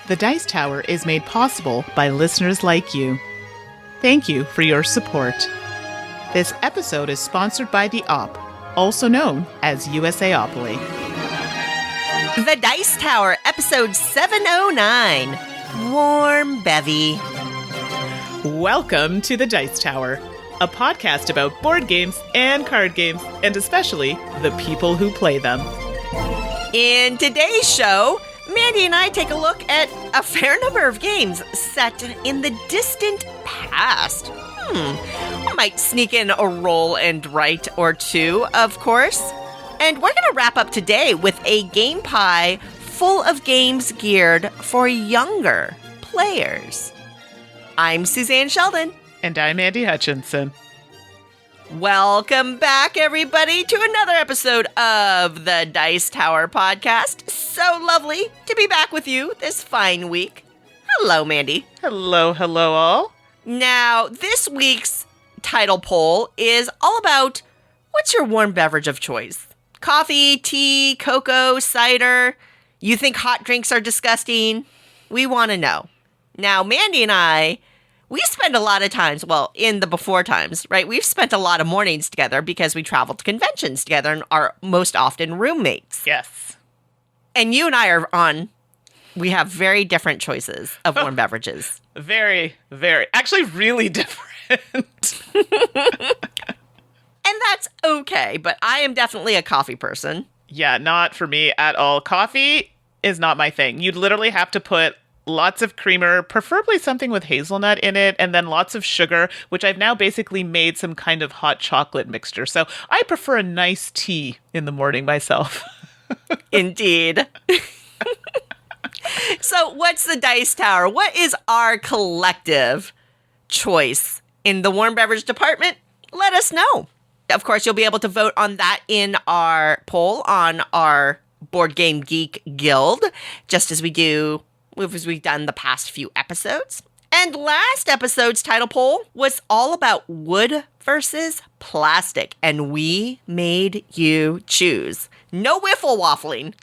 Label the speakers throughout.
Speaker 1: The Dice Tower is made possible by listeners like you. Thank you for your support. This episode is sponsored by the Op, also known as USAopoly.
Speaker 2: The Dice Tower, episode 709, Warm Bevy.
Speaker 1: Welcome to The Dice Tower, a podcast about board games and card games, and especially the people who play them.
Speaker 2: In today's show, Mandy and I take a look at a fair number of games set in the distant past. We might sneak in a roll and write or two, of course. And we're going to wrap up today with a game pie full of games geared for younger players. I'm Suzanne Sheldon.
Speaker 1: And I'm Andy Hutchinson.
Speaker 2: Welcome back, everybody, to another episode of the Dice Tower podcast. So lovely to be back with you this fine week. Hello, Mandy.
Speaker 1: Hello all.
Speaker 2: Now, this week's title poll is all about what's your warm beverage of choice? Coffee, tea, cocoa, cider? You think hot drinks are disgusting? We want to know. Now, Mandy and I, we spend a lot of times, well, in the before times, right? We've spent a lot of mornings together because we travel to conventions together and are most often roommates.
Speaker 1: Yes.
Speaker 2: And you and I we have very different choices of warm beverages.
Speaker 1: Very, actually really different.
Speaker 2: And that's okay, but I am definitely a coffee person.
Speaker 1: Yeah, not for me at all. Coffee is not my thing. You'd literally have to put lots of creamer, preferably something with hazelnut in it, and then lots of sugar, which I've now basically made some kind of hot chocolate mixture. So I prefer a nice tea in the morning myself.
Speaker 2: Indeed. So what's the Dice Tower? What is our collective choice in the warm beverage department? Let us know. Of course, you'll be able to vote on that in our poll on our Board Game Geek Guild, just as we've done the past few episodes. And last episode's title poll was all about wood versus plastic, and we made you choose. No wiffle waffling,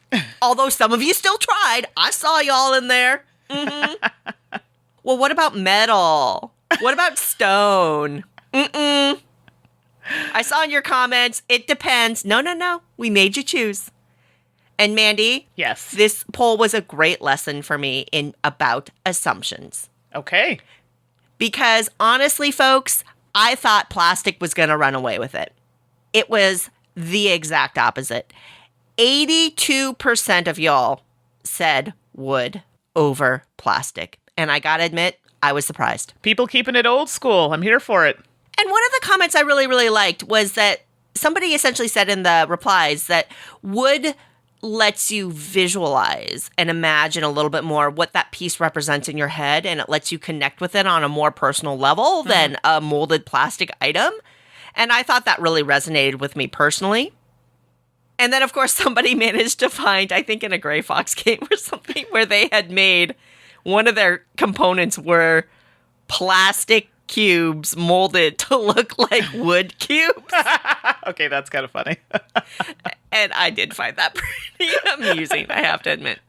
Speaker 2: although some of you still tried. I saw y'all in there. Mm-hmm. Well, what about metal? What about stone? I saw in your comments, it depends. No. We made you choose. And Mandy,
Speaker 1: yes,
Speaker 2: this poll was a great lesson for me about assumptions.
Speaker 1: Okay.
Speaker 2: Because honestly, folks, I thought plastic was going to run away with it. It was the exact opposite. 82% of y'all said wood over plastic. And I got to admit, I was surprised.
Speaker 1: People keeping it old school. I'm here for it.
Speaker 2: And one of the comments I really, really liked was that somebody essentially said in the replies that wood lets you visualize and imagine a little bit more what that piece represents in your head, and it lets you connect with it on a more personal level than a molded plastic item. And I thought that really resonated with me personally. And then, of course, somebody managed to find, I think in a Gray Fox game or something, where they had made one of their components were plastic cubes molded to look like wood cubes.
Speaker 1: Okay, that's kind of funny.
Speaker 2: And I did find that pretty amusing, I have to admit.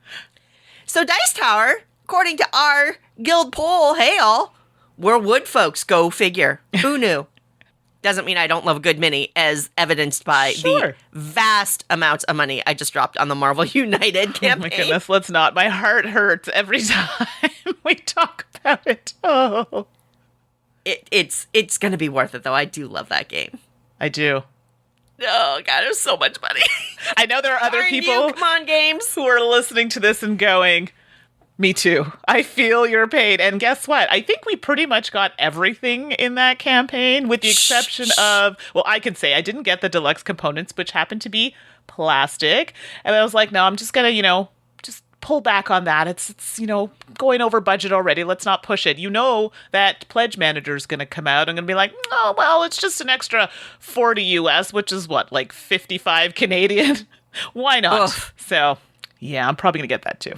Speaker 2: So Dice Tower, according to our guild poll, hey all, we're wood folks, go figure. Who knew? Doesn't mean I don't love a good mini, as evidenced by the vast amounts of money I just dropped on the Marvel United campaign.
Speaker 1: Oh my goodness, let's not. My heart hurts every time we talk about it. Oh.
Speaker 2: It's going to be worth it, though. I do love that game.
Speaker 1: I do.
Speaker 2: Oh, God, it was so much money.
Speaker 1: I know there are other people
Speaker 2: Come on, games,
Speaker 1: who are listening to this and going, me too. I feel your pain. And guess what? I think we pretty much got everything in that campaign, with the exception of, well, I can say I didn't get the deluxe components, which happened to be plastic. And I was like, no, I'm just going to, just pull back on that. It's going over budget already. Let's not push it. That Pledge Manager is going to come out and going to be like, oh, well, it's just an extra 40 US, which is what, like 55 Canadian? Why not?
Speaker 2: Ugh.
Speaker 1: So, yeah, I'm probably going to get that too.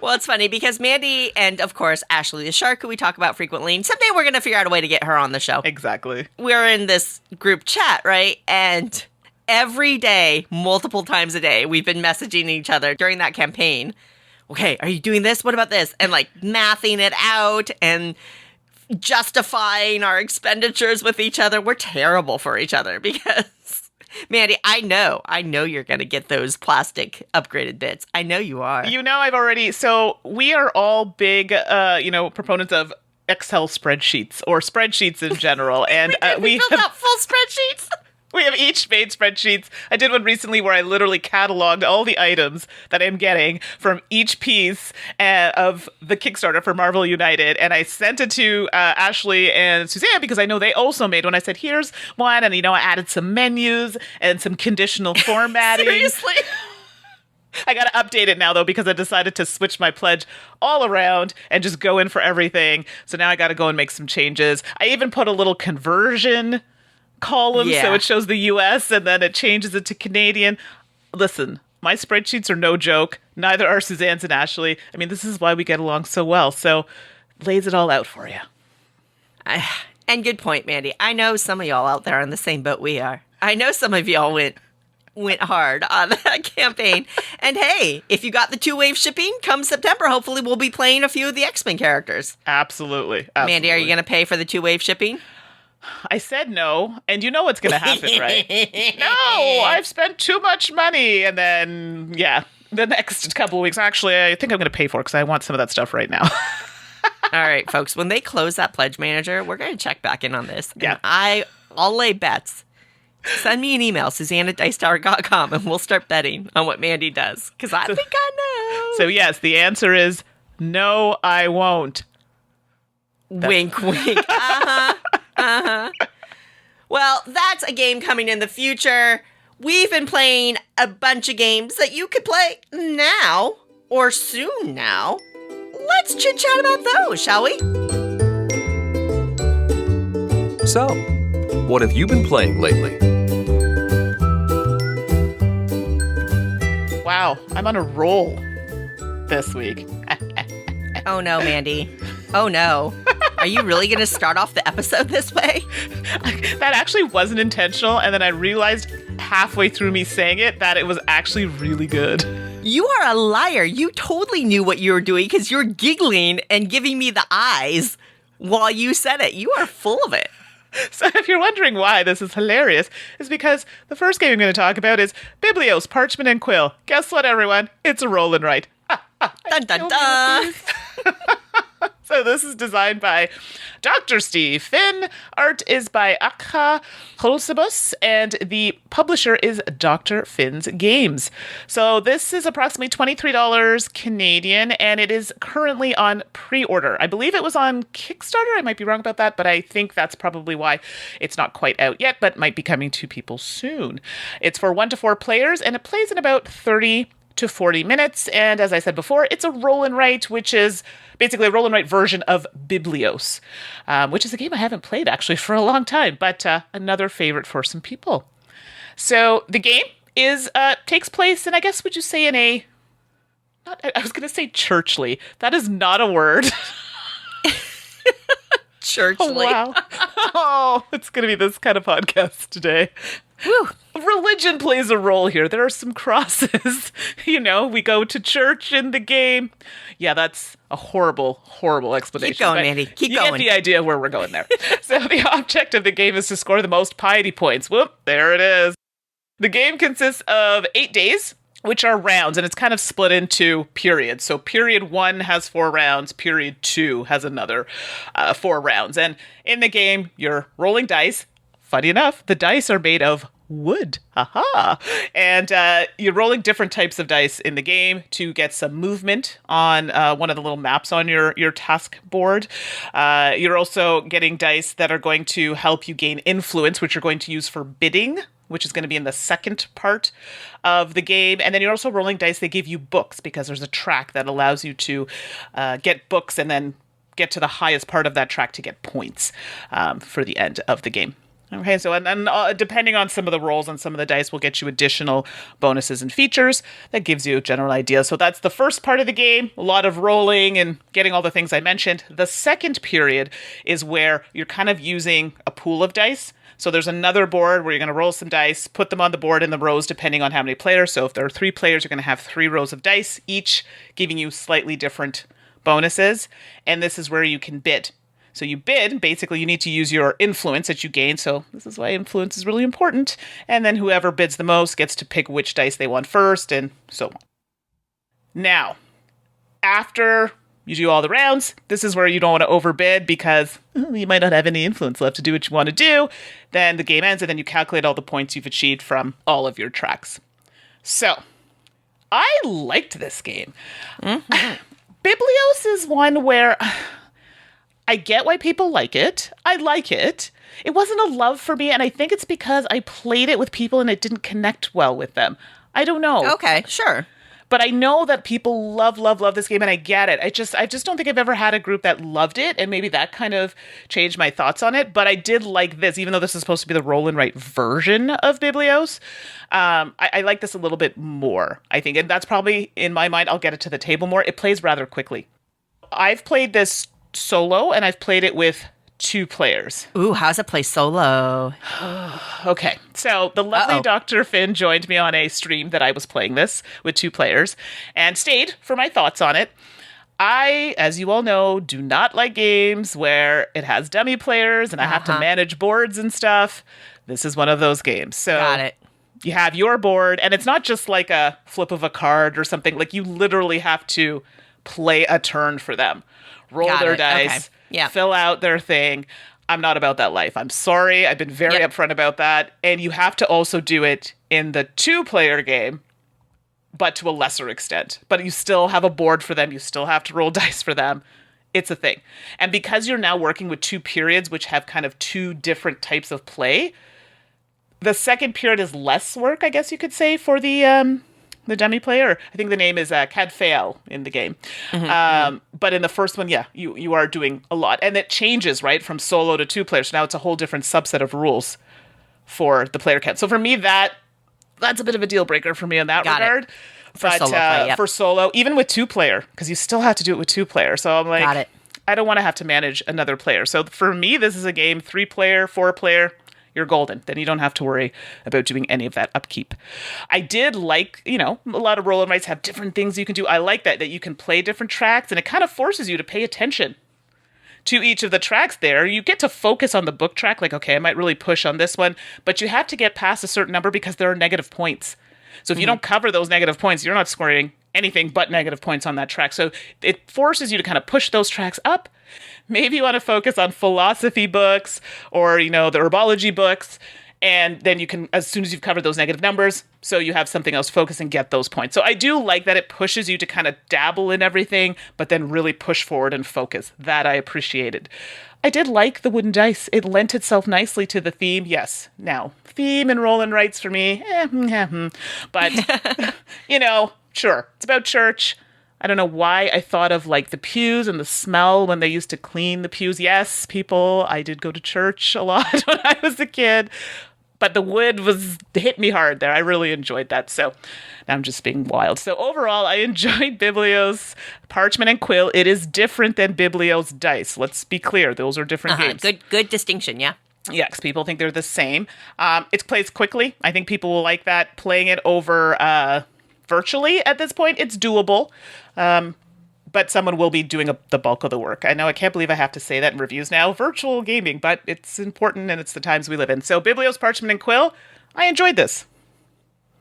Speaker 2: Well, it's funny because Mandy and, of course, Ashley the Shark, who we talk about frequently, and someday we're going to figure out a way to get her on the show.
Speaker 1: Exactly.
Speaker 2: We're in this group chat, right? And every day, multiple times a day, we've been messaging each other during that campaign okay, are you doing this? What about this? And like mathing it out and justifying our expenditures with each other. We're terrible for each other because, Mandy, I know you're going to get those plastic upgraded bits. I know you are.
Speaker 1: So we are all big, proponents of Excel spreadsheets or spreadsheets in general. And
Speaker 2: we filled out full spreadsheets.
Speaker 1: We have each made spreadsheets. I did one recently where I literally cataloged all the items that I'm getting from each piece of the Kickstarter for Marvel United. And I sent it to Ashley and Suzanne because I know they also made one. I said, here's one. And, I added some menus and some conditional formatting.
Speaker 2: Seriously?
Speaker 1: I got to update it now, though, because I decided to switch my pledge all around and just go in for everything. So now I got to go and make some changes. I even put a little conversion column so it shows the US and then it changes it to Canadian. Listen, my spreadsheets are no joke. Neither are Suzanne's and Ashley. I mean, this is why we get along so well. So lays it all out for you.
Speaker 2: And good point, Mandy. I know some of y'all out there are in the same boat we are. I know some of y'all went hard on that campaign. And hey, if you got the 2-wave shipping, come September, hopefully we'll be playing a few of the X-Men characters.
Speaker 1: Absolutely.
Speaker 2: Mandy, are you going to pay for the 2-wave shipping?
Speaker 1: I said no, and you know what's going to happen, right? No, I've spent too much money. And then, the next couple of weeks, actually, I think I'm going to pay for it because I want some of that stuff right now.
Speaker 2: All right, folks, when they close that pledge manager, we're going to check back in on this.
Speaker 1: Yeah.
Speaker 2: And I'll lay bets. Send me an email, Suzanne@dicetower.com, and we'll start betting on what Mandy does, because I think I know.
Speaker 1: So, yes, the answer is no, I won't.
Speaker 2: Wink, wink. Uh-huh. Uh-huh. Well, that's a game coming in the future. We've been playing a bunch of games that you could play now or soon now. Let's chit-chat about those, shall we?
Speaker 3: So, what have you been playing lately?
Speaker 1: Wow, I'm on a roll this week.
Speaker 2: Oh no, Mandy. Oh no. Are you really going to start off the episode this way?
Speaker 1: That actually wasn't intentional, and then I realized halfway through me saying it that it was actually really good.
Speaker 2: You are a liar. You totally knew what you were doing because you're giggling and giving me the eyes while you said it. You are full of it.
Speaker 1: So if you're wondering why this is hilarious, it's because the first game I'm going to talk about is Biblios Parchment and Quill. Guess what, everyone? It's a roll and write.
Speaker 2: Dun, dun, dun.
Speaker 1: So this is designed by Dr. Steve Finn. Art is by Akha Holsebus, and the publisher is Dr. Finn's Games. So this is approximately $23 Canadian, and it is currently on pre-order. I believe it was on Kickstarter. I might be wrong about that, but I think that's probably why it's not quite out yet, but might be coming to people soon. It's for 1 to 4 players, and it plays in about 30 to 40 minutes. And as I said before, it's a roll and write, which is basically a roll and write version of Biblios, which is a game I haven't played actually for a long time, but another favorite for some people. So the game takes place in, I guess, would you say I was going to say churchly. That is not a word.
Speaker 2: Churchly.
Speaker 1: Oh, wow. Oh, it's going to be this kind of podcast today.
Speaker 2: Whew.
Speaker 1: Religion plays a role here. There are some crosses. We go to church in the game. Yeah, that's a horrible, horrible explanation.
Speaker 2: Keep going, Mandy. Keep
Speaker 1: you
Speaker 2: going.
Speaker 1: You get the idea where we're going there. So the object of the game is to score the most piety points. Whoop, there it is. The game consists of 8 days, which are rounds, and it's kind of split into periods. So period 1 has 4 rounds, period 2 has another 4 rounds. And in the game, you're rolling dice. Funny enough, the dice are made of wood. Haha. And you're rolling different types of dice in the game to get some movement on one of the little maps on your task board. You're also getting dice that are going to help you gain influence, which you're going to use for bidding, which is going to be in the second part of the game. And then you're also rolling dice. They give you books because there's a track that allows you to get books and then get to the highest part of that track to get points for the end of the game. Okay, so and depending on some of the rolls on some of the dice will get you additional bonuses and features. That gives you a general idea. So that's the first part of the game, a lot of rolling and getting all the things I mentioned. The second period is where you're kind of using a pool of dice. So there's another board where you're going to roll some dice, put them on the board in the rows depending on how many players. So if there are 3 players, you're going to have 3 rows of dice, each giving you slightly different bonuses. And this is where you can bid. So you bid, basically you need to use your influence that you gain. So this is why influence is really important. And then whoever bids the most gets to pick which dice they want first and so on. Now, after you do all the rounds, this is where you don't want to overbid because you might not have any influence left to do what you want to do. Then the game ends and then you calculate all the points you've achieved from all of your tracks. So, I liked this game. Mm-hmm. Biblios is one where I get why people like it. I like it. It wasn't a love for me, and I think it's because I played it with people and it didn't connect well with them. I don't know.
Speaker 2: Okay, sure.
Speaker 1: But I know that people love this game, and I get it. I just don't think I've ever had a group that loved it, and maybe that kind of changed my thoughts on it. But I did like this, even though this is supposed to be the roll and write version of Biblios. I like this a little bit more, I think. And that's probably, in my mind, I'll get it to the table more. It plays rather quickly. I've played this solo, and I've played it with 2 players.
Speaker 2: Ooh, how's it play solo?
Speaker 1: Okay, so the lovely Dr. Finn joined me on a stream that I was playing this with 2 players and stayed for my thoughts on it. I, as you all know, do not like games where it has dummy players and I have to manage boards and stuff. This is one of those games. So
Speaker 2: got it.
Speaker 1: You have your board, and it's not just like a flip of a card or something. Like, you literally have to play a turn for them. Roll their dice, fill out their thing. I'm not about that life. I'm sorry. I've been very upfront about that. And you have to also do it in the 2-player game, but to a lesser extent. But you still have a board for them. You still have to roll dice for them. It's a thing. And because you're now working with 2 periods, which have kind of 2 different types of play, the second period is less work, I guess you could say, for the dummy player. I think the name is Cadfael in the game. But in the first one, you are doing a lot. And it changes, right, from solo to 2 players. So now it's a whole different subset of rules for the player count. So for me, that's a bit of a deal breaker for me in that regard. For solo, even with 2-player, because you still have to do it with 2-player. So I'm like, I don't want to have to manage another player. So for me, this is a game, 3-player, 4-player. You're golden. Then you don't have to worry about doing any of that upkeep. I did like, a lot of roll and writes have different things you can do. I like that you can play different tracks, and it kind of forces you to pay attention to each of the tracks there. You get to focus on the book track, like, okay, I might really push on this one, but you have to get past a certain number because there are negative points. So if you don't cover those negative points, you're not scoring anything but negative points on that track. So it forces you to kind of push those tracks up. Maybe you want to focus on philosophy books or, the herbology books. And then you can, as soon as you've covered those negative numbers, so you have something else to focus and get those points. So I do like that it pushes you to kind of dabble in everything, but then really push forward and focus. That I appreciated. I did like the wooden dice. It lent itself nicely to the theme. Yes. Now, theme and roll and writes for me, but, sure. It's about church. I don't know why I thought of like the pews and the smell when they used to clean the pews. Yes, people, I did go to church a lot when I was a kid, but the wood hit me hard there. I really enjoyed that. So now I'm just being wild. So overall, I enjoyed Biblios Parchment and Quill. It is different than Biblios Dice. Let's be clear. Those are different games.
Speaker 2: Good distinction. Yeah.
Speaker 1: Yeah, because people think they're the same. It plays quickly. I think people will like that. Playing it over virtually at this point, it's doable. But someone will be doing the bulk of the work. I know, I can't believe I have to say that in reviews now. Virtual gaming, but it's important and it's the times we live in. So Biblios Parchment and Quill, I enjoyed this.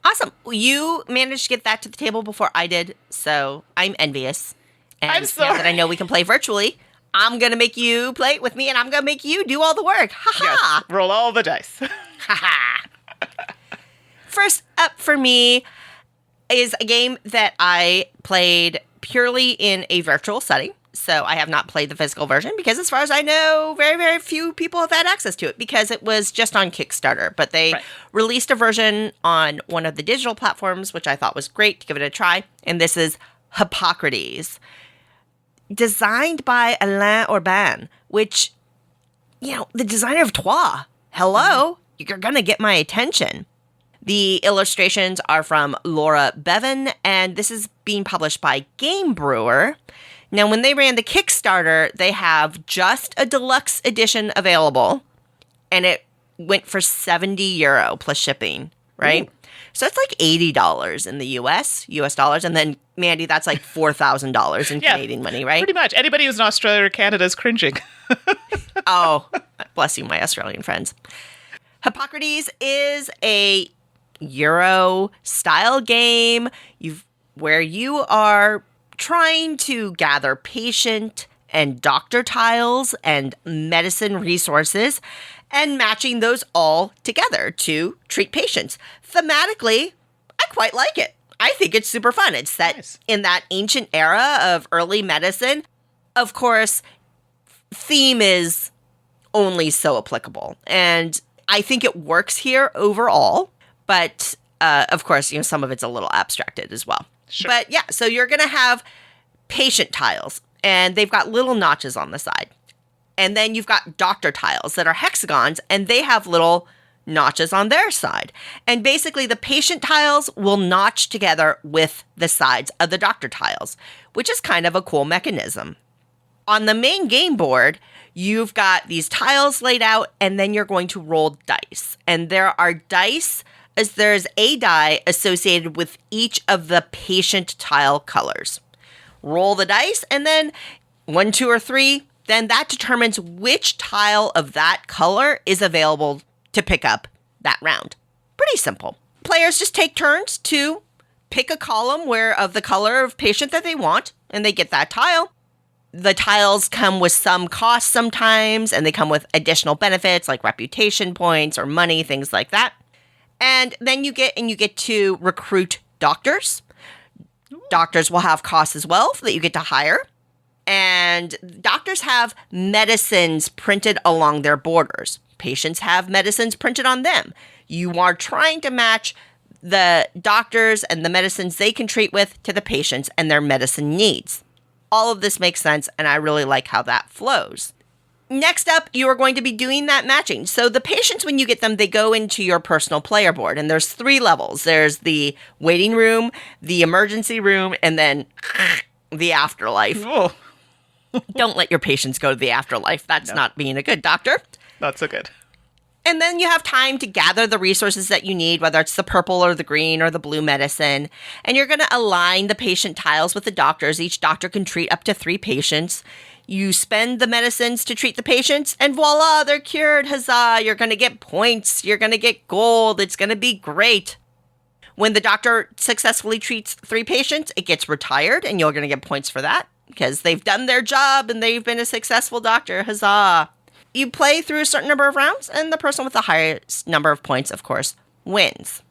Speaker 2: Awesome. You managed to get that to the table before I did, so I'm envious. And
Speaker 1: I'm sorry.
Speaker 2: Now that I know we can play virtually, I'm going to make you play it with me and I'm going to make you do all the work. Ha-ha!
Speaker 1: Yes, roll all the dice.
Speaker 2: Ha-ha! First up for me is a game that I played purely in a virtual setting. So I have not played the physical version because, as far as I know, very, very few people have had access to it because it was just on Kickstarter. But they released a version on one of the digital platforms, which I thought was great to give it a try. And this is Hippocrates, designed by Alain Urban, which, the designer of Trois. Hello, you're going to get my attention. The illustrations are from Laura Bevan, and this is being published by Game Brewer. Now, when they ran the Kickstarter, they have just a deluxe edition available, and it went for €70 plus shipping, right? Ooh. So it's like $80 in the US dollars. And then, Mandy, that's like $4,000 in Canadian money, right?
Speaker 1: Pretty much. Anybody who's in Australia or Canada is cringing.
Speaker 2: Oh, bless you, my Australian friends. Hippocrates is a Euro-style game where you are trying to gather patient and doctor tiles and medicine resources and matching those all together to treat patients. Thematically, I quite like it. I think it's super fun. It's set in that ancient era of early medicine. Of course, theme is only so applicable. And I think it works here overall. But, of course, some of it's a little abstracted as well.
Speaker 1: Sure.
Speaker 2: But, yeah, so you're going to have patient tiles. And they've got little notches on the side. And then you've got doctor tiles that are hexagons, and they have little notches on their side. And basically, the patient tiles will notch together with the sides of the doctor tiles, which is kind of a cool mechanism. On the main game board, you've got these tiles laid out, and then you're going to roll dice. And there are dice, as there's a die associated with each of the patient tile colors. Roll the dice, and then 1, 2, or 3, then that determines which tile of that color is available to pick up that round. Pretty simple. Players just take turns to pick a column of the color of patient that they want, and they get that tile. The tiles come with some cost sometimes, and they come with additional benefits like reputation points or money, things like that. And then you get to recruit doctors. Doctors will have costs as well that you get to hire. And doctors have medicines printed along their borders. Patients have medicines printed on them. You are trying to match the doctors and the medicines they can treat with to the patients and their medicine needs. All of this makes sense, and I really like how that flows. Next up, you are going to be doing that matching. So the patients, when you get them, they go into your personal player board, and there's 3 levels. There's the waiting room, the emergency room, and then the afterlife.
Speaker 1: Oh.
Speaker 2: Don't let your patients go to the afterlife. That's not being a good doctor.
Speaker 1: Not so good.
Speaker 2: And then you have time to gather the resources that you need, whether it's the purple or the green or the blue medicine. And you're going to align the patient tiles with the doctors. Each doctor can treat up to 3 patients. You spend the medicines to treat the patients, and voila, they're cured. Huzzah! You're going to get points. You're going to get gold. It's going to be great. When the doctor successfully treats 3 patients, it gets retired, and you're going to get points for that because they've done their job and they've been a successful doctor. Huzzah! You play through a certain number of rounds, and the person with the highest number of points, of course, wins.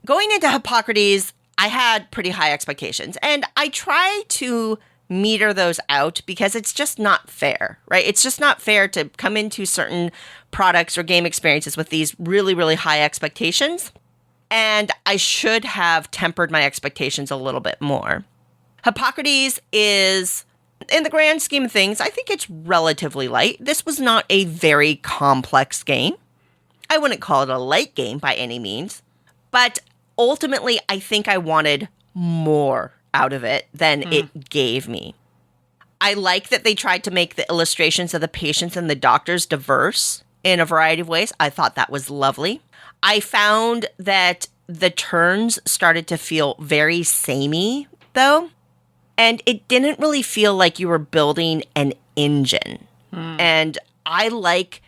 Speaker 2: Going into Hippocrates, I had pretty high expectations, and I try to meter those out because it's just not fair, right? It's just not fair to come into certain products or game experiences with these really, really high expectations, and I should have tempered my expectations a little bit more. Hippocrates is, in the grand scheme of things, I think it's relatively light. This was not a very complex game. I wouldn't call it a light game by any means, but ultimately, I think I wanted more out of it than it gave me. I like that they tried to make the illustrations of the patients and the doctors diverse in a variety of ways. I thought that was lovely. I found that the turns started to feel very samey, though. And it didn't really feel like you were building an engine. And I like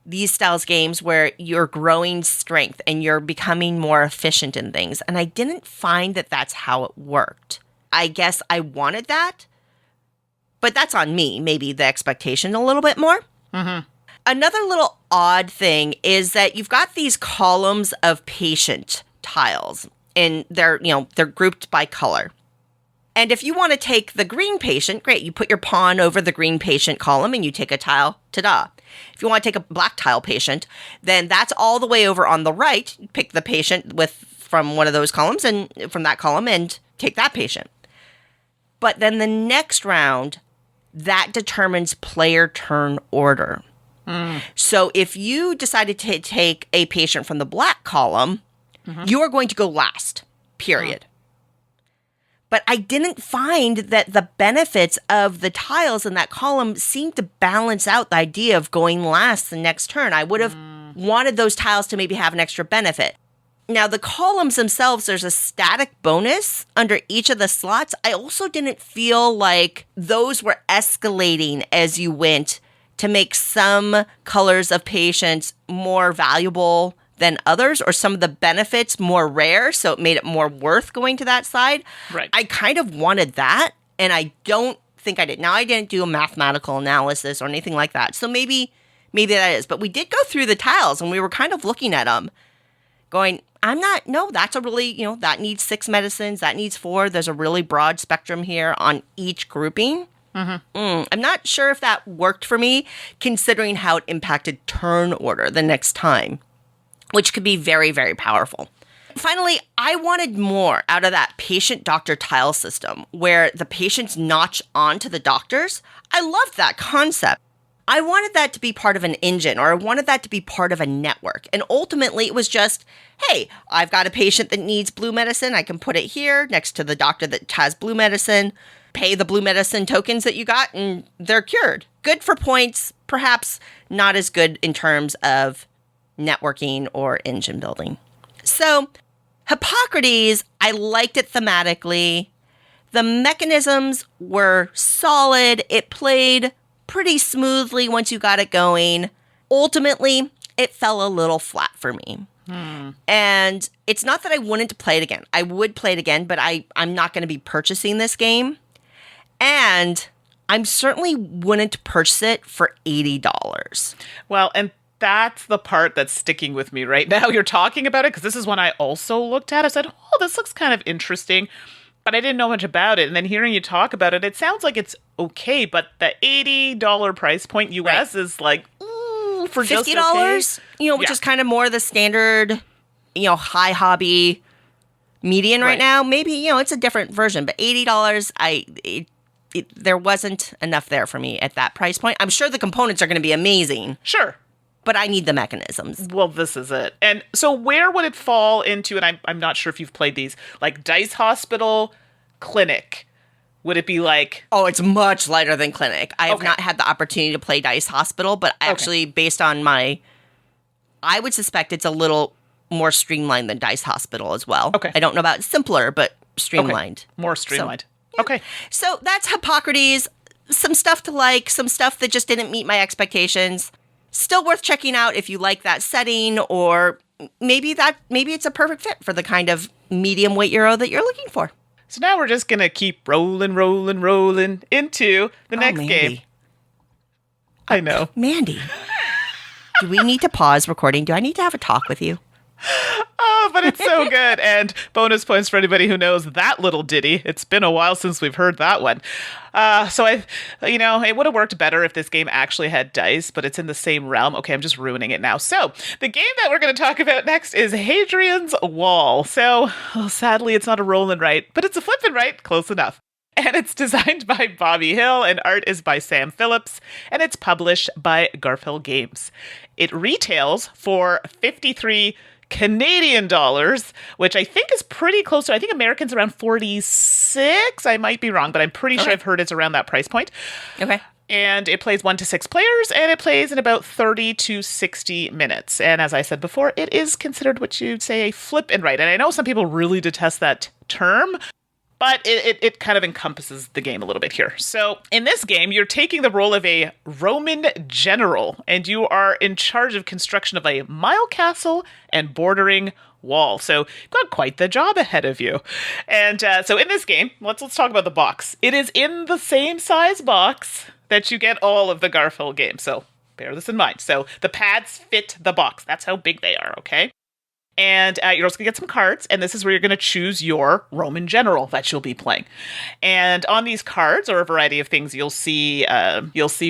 Speaker 2: these styles games where you're growing strength and you're becoming more efficient in things. And I didn't find that that's how it worked. I guess I wanted that, but that's on me. Maybe the expectation a little bit more.
Speaker 1: Mm-hmm.
Speaker 2: Another little odd thing is that you've got these columns of patient tiles, and they're grouped by color. And if you want to take the green patient, great, you put your pawn over the green patient column and you take a tile, ta-da. If you want to take a black tile patient, then that's all the way over on the right. Pick the patient from one of those columns and from that column and take that patient. But then the next round, that determines player turn order. So if you decided to take a patient from the black column, you are going to go last, period. But I didn't find that the benefits of the tiles in that column seemed to balance out the idea of going last the next turn. I would have wanted those tiles to maybe have an extra benefit. Now, the columns themselves, there's a static bonus under each of the slots. I also didn't feel like those were escalating as you went to make some colors of patience more valuable than others, or some of the benefits more rare, so it made it more worth going to that side.
Speaker 1: Right.
Speaker 2: I kind of wanted that, and I don't think I did. Now, I didn't do a mathematical analysis or anything like that, so maybe that is. But we did go through the tiles, and we were kind of looking at them, going, that's a really, that needs 6 medicines, that needs 4. There's a really broad spectrum here on each grouping. I'm not sure if that worked for me, considering how it impacted turn order the next time, which could be very, very powerful. Finally, I wanted more out of that patient-doctor tile system, where the patients notch onto the doctors. I loved that concept. I wanted that to be part of an engine, or I wanted that to be part of a network. And ultimately, it was just, hey, I've got a patient that needs blue medicine. I can put it here next to the doctor that has blue medicine, pay the blue medicine tokens that you got, and they're cured. Good for points, perhaps not as good in terms of networking or engine building. So, Hippocrates, I liked it thematically. The mechanisms were solid. It played pretty smoothly once you got it going. Ultimately, it fell a little flat for me. And it's not that I wouldn't play it again. I would play it again, but I'm not going to be purchasing this game. And I'm certainly wouldn't purchase it for $80.
Speaker 1: Well, and that's the part that's sticking with me right now. You're talking about it, because this is one I also looked at. I said, oh, this looks kind of interesting, but I didn't know much about it. And then hearing you talk about it, it sounds like it's okay, but the $80 price point US is like, for just
Speaker 2: $50,
Speaker 1: okay.
Speaker 2: Which is kind of more the standard, high hobby median right now. Maybe, it's a different version, but $80, there wasn't enough there for me at that price point. I'm sure the components are going to be amazing.
Speaker 1: Sure.
Speaker 2: But I need the mechanisms.
Speaker 1: Well, this is it. And so where would it fall into, and I'm not sure if you've played these, like Dice Hospital, Clinic? Would it be like...
Speaker 2: Oh, it's much lighter than Clinic. I have not had the opportunity to play Dice Hospital, but actually, based on I would suspect it's a little more streamlined than Dice Hospital as well.
Speaker 1: Okay.
Speaker 2: I don't know about simpler, but streamlined.
Speaker 1: Okay. More streamlined.
Speaker 2: So,
Speaker 1: Okay.
Speaker 2: So that's Hippocrates. Some stuff to like, some stuff that just didn't meet my expectations. Still worth checking out if you like that setting, or maybe it's a perfect fit for the kind of medium weight Euro that you're looking for.
Speaker 1: So now we're just going to keep rolling into the next
Speaker 2: Mandy.
Speaker 1: game. I know.
Speaker 2: Mandy, do we need to pause recording? Do I need to have a talk with you?
Speaker 1: Oh, but it's so good. And bonus points for anybody who knows that little ditty. It's been a while since we've heard that one. So it would have worked better if this game actually had dice, but it's in the same realm. Okay, I'm just ruining it now. So the game that we're going to talk about next is Hadrian's Wall. So sadly, it's not a roll and write, but it's a flip and write. Close enough. And it's designed by Bobby Hill, and art is by Sam Phillips, and it's published by Garphill Games. It retails for 53 Canadian dollars, which I think is pretty close to, I think American's around 46. I might be wrong, but I'm pretty sure I've heard it's around that price point.
Speaker 2: Okay.
Speaker 1: And it plays 1 to 6 players, and it plays in about 30 to 60 minutes. And as I said before, it is considered what you'd say a flip and write. And I know some people really detest that term, but it kind of encompasses the game a little bit here. So in this game, you're taking the role of a Roman general, and you are in charge of construction of a mile castle and bordering wall. So you've got quite the job ahead of you. And so in this game, let's talk about the box. It is in the same size box that you get all of the Garphill games. So bear this in mind. So the pads fit the box. That's how big they are, okay? And you're also going to get some cards, and this is where you're going to choose your Roman general that you'll be playing. And on these cards are a variety of things. You'll see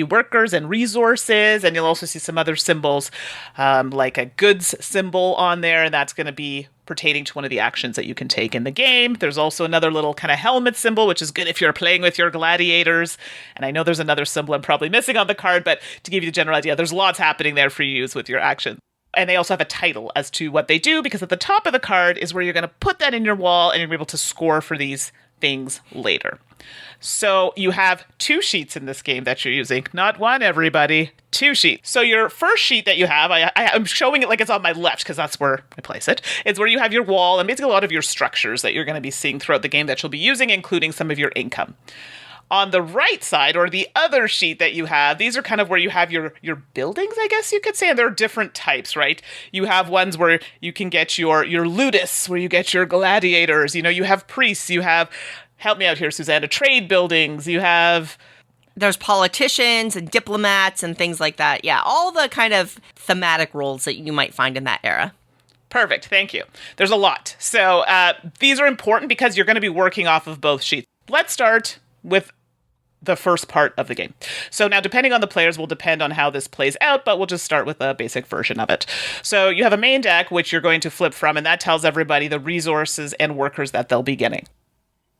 Speaker 1: workers and resources, and you'll also see some other symbols, like a goods symbol on there, and that's going to be pertaining to one of the actions that you can take in the game. There's also another little kind of helmet symbol, which is good if you're playing with your gladiators. And I know there's another symbol I'm probably missing on the card, but to give you the general idea, there's lots happening there for you to use with your actions. And they also have a title as to what they do, because at the top of the card is where you're going to put that in your wall, and you're able to score for these things later. So you have 2 sheets in this game that you're using. Not one, everybody. 2 sheets. So your first sheet that you have, I'm showing it like it's on my left because that's where I place it. It's where you have your wall and basically a lot of your structures that you're going to be seeing throughout the game that you'll be using, including some of your income. On the right side, or the other sheet that you have, these are kind of where you have your buildings, I guess you could say, and there are different types, right? You have ones where you can get your ludists, where you get your gladiators, you have priests, you have, help me out here, Susanna, trade buildings, you have...
Speaker 2: There's politicians and diplomats and things like that. Yeah, all the kind of thematic roles that you might find in that era.
Speaker 1: Perfect, thank you. There's a lot. So these are important because you're going to be working off of both sheets. Let's start with the first part of the game. So now, depending on the players will depend on how this plays out, but we'll just start with a basic version of it. So you have a main deck, which you're going to flip from, and that tells everybody the resources and workers that they'll be getting.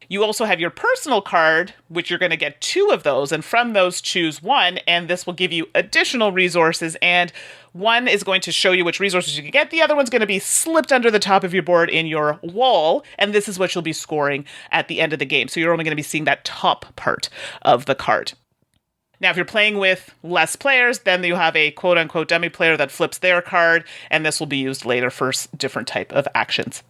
Speaker 1: You also have your personal card, which you're going to get 2 of those, and from those choose 1, and this will give you additional resources, and one is going to show you which resources you can get, the other one's going to be slipped under the top of your board in your wall, and this is what you'll be scoring at the end of the game. So you're only going to be seeing that top part of the card. Now, if you're playing with less players, then you have a quote-unquote dummy player that flips their card, and this will be used later for different type of actions.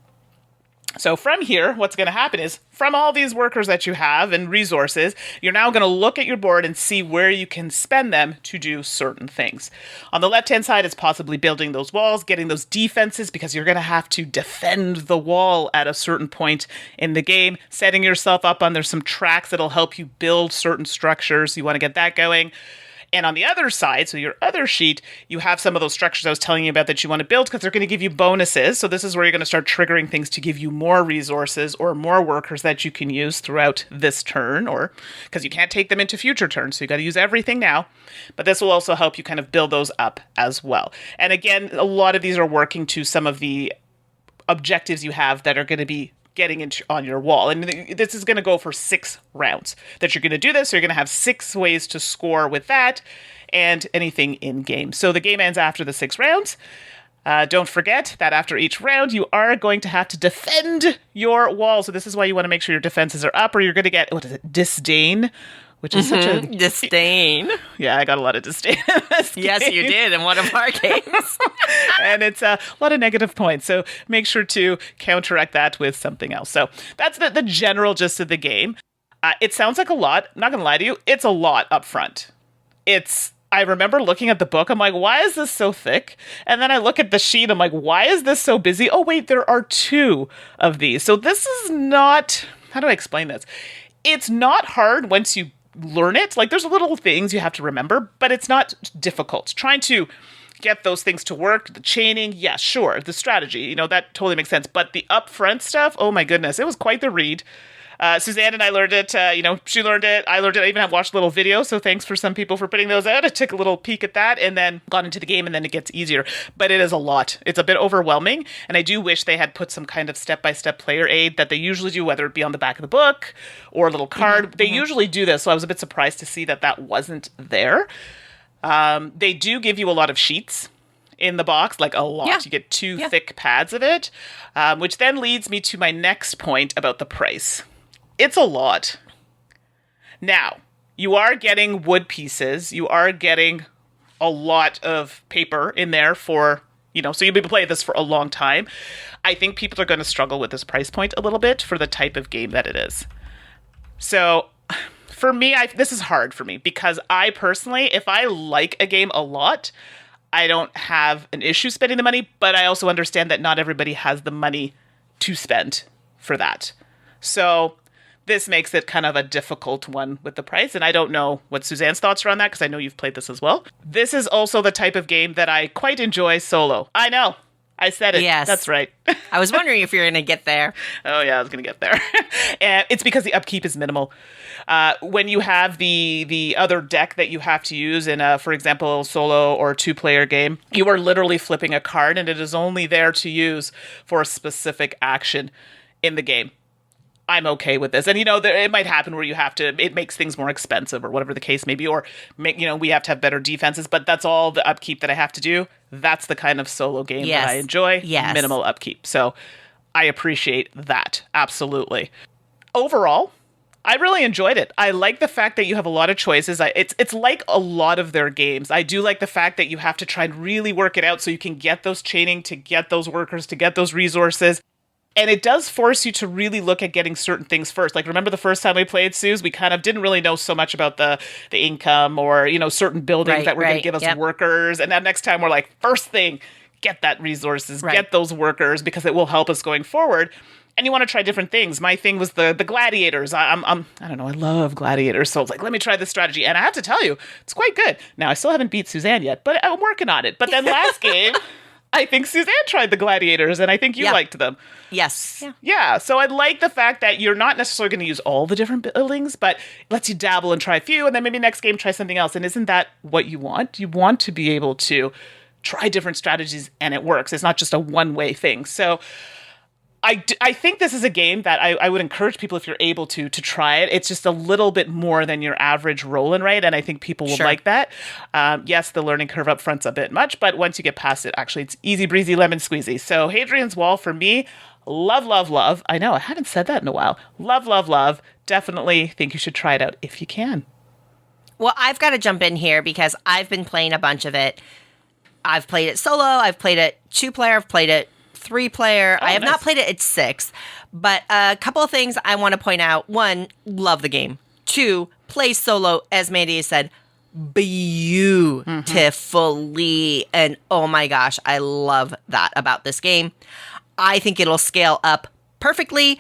Speaker 1: So from here, what's going to happen is, from all these workers that you have and resources, you're now going to look at your board and see where you can spend them to do certain things. On the left-hand side, it's possibly building those walls, getting those defenses, because you're going to have to defend the wall at a certain point in the game, setting yourself up on, there's some tracks that'll help you build certain structures. You want to get that going. And on the other side, so your other sheet, you have some of those structures I was telling you about that you want to build because they're going to give you bonuses. So this is where you're going to start triggering things to give you more resources or more workers that you can use throughout this turn, or because you can't take them into future turns. So you got to use everything now. But this will also help you kind of build those up as well. And again, a lot of these are working to some of the objectives you have that are going to be getting into on your wall. And this is going to go for 6 rounds that you're going to do this. So you're going to have 6 ways to score with that and anything in game. So the game ends after the 6 rounds. Don't forget that after each round, you are going to have to defend your wall. So this is why you want to make sure your defenses are up, or you're going to get, what is it, disdain, which is such a...
Speaker 2: Disdain.
Speaker 1: Yeah, I got a lot of disdain in this game.
Speaker 2: Yes, you did in one of our games.
Speaker 1: And it's a lot of negative points. So make sure to counteract that with something else. So that's the general gist of the game. It sounds like a lot. I'm not going to lie to you. It's a lot up front. I remember looking at the book. I'm like, why is this so thick? And then I look at the sheet. I'm like, why is this so busy? Oh, wait, there are 2 of these. So this is not... How do I explain this? It's not hard once you learn it. Like, there's little things you have to remember, but it's not difficult. Trying to get those things to work, the chaining, yeah, sure. The strategy, that totally makes sense. But the upfront stuff, oh my goodness, it was quite the read. Suzanne and I learned it, she learned it, I learned it, I even have watched a little video, so thanks for some people for putting those out. I took a little peek at that and then got into the game, and then it gets easier. But it is a lot. It's a bit overwhelming, and I do wish they had put some kind of step-by-step player aid that they usually do, whether it be on the back of the book or a little card. They usually do this, so I was a bit surprised to see that wasn't there. They do give you a lot of sheets in the box, like a lot. Yeah. You get 2 thick pads of it, which then leads me to my next point about the price. It's a lot. Now, you are getting wood pieces. You are getting a lot of paper in there for, so you'll be playing this for a long time. I think people are going to struggle with this price point a little bit for the type of game that it is. So for me, this is hard for me because I personally, if I like a game a lot, I don't have an issue spending the money, but I also understand that not everybody has the money to spend for that. So this makes it kind of a difficult one with the price, and I don't know what Suzanne's thoughts are on that because I know you've played this as well. This is also the type of game that I quite enjoy solo. I know. I said it.
Speaker 2: Yes.
Speaker 1: That's right.
Speaker 2: I was wondering if you're going to get there.
Speaker 1: Oh, yeah, I was going to get there. And it's because the upkeep is minimal. When you have the other deck that you have to use in a, for example, solo or 2-player game, you are literally flipping a card, and it is only there to use for a specific action in the game. I'm okay with this. And, it might happen where it makes things more expensive or whatever the case may be, or, we have to have better defenses, but that's all the upkeep that I have to do. That's the kind of solo game that I enjoy.
Speaker 2: Yes.
Speaker 1: Minimal upkeep. So I appreciate that. Absolutely. Overall, I really enjoyed it. I like the fact that you have a lot of choices. It's like a lot of their games. I do like the fact that you have to try and really work it out so you can get those chaining, to get those workers, to get those resources. And it does force you to really look at getting certain things first. Like, remember the first time we played, Suze? We kind of didn't really know so much about the income or, certain buildings that were going to give us workers. And then next time we're like, first thing, get that resources, get those workers, because it will help us going forward. And you want to try different things. My thing was the gladiators. I don't know, I love gladiators. So I was like, let me try this strategy. And I have to tell you, it's quite good. Now, I still haven't beat Suzanne yet, but I'm working on it. But then last game, I think Suzanne tried the gladiators, and I think you liked them.
Speaker 2: Yes.
Speaker 1: Yeah. So I like the fact that you're not necessarily going to use all the different buildings, but it lets you dabble and try a few, and then maybe next game try something else. And isn't that what you want? You want to be able to try different strategies, and it works. It's not just a one-way thing. So I think this is a game that I would encourage people, if you're able to try it. It's just a little bit more than your average roll and write, and I think people will like that. Yes, the learning curve up front's a bit much, but once you get past it, actually, it's easy breezy lemon squeezy. So Hadrian's Wall, for me, love, love, love. I know, I haven't said that in a while. Love, love, love. Definitely think you should try it out if you can.
Speaker 2: Well, I've got to jump in here because I've been playing a bunch of it. I've played it solo, I've played it 2-player, I've played it 3-player. I have not played it at 6, but a couple of things I want to point out. 1, love the game. 2, play solo, as Mandy said, beautifully. And oh my gosh, I love that about this game. I think it'll scale up perfectly.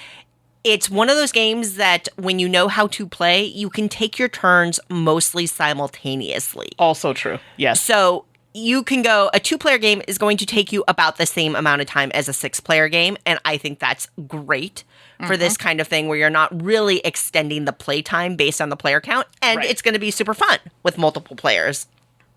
Speaker 2: It's one of those games that when you know how to play, you can take your turns mostly simultaneously.
Speaker 1: Also true. Yes.
Speaker 2: So you can go, a 2-player game is going to take you about the same amount of time as a 6-player game. And I think that's great for this kind of thing where you're not really extending the play time based on the player count. And it's going to be super fun with multiple players.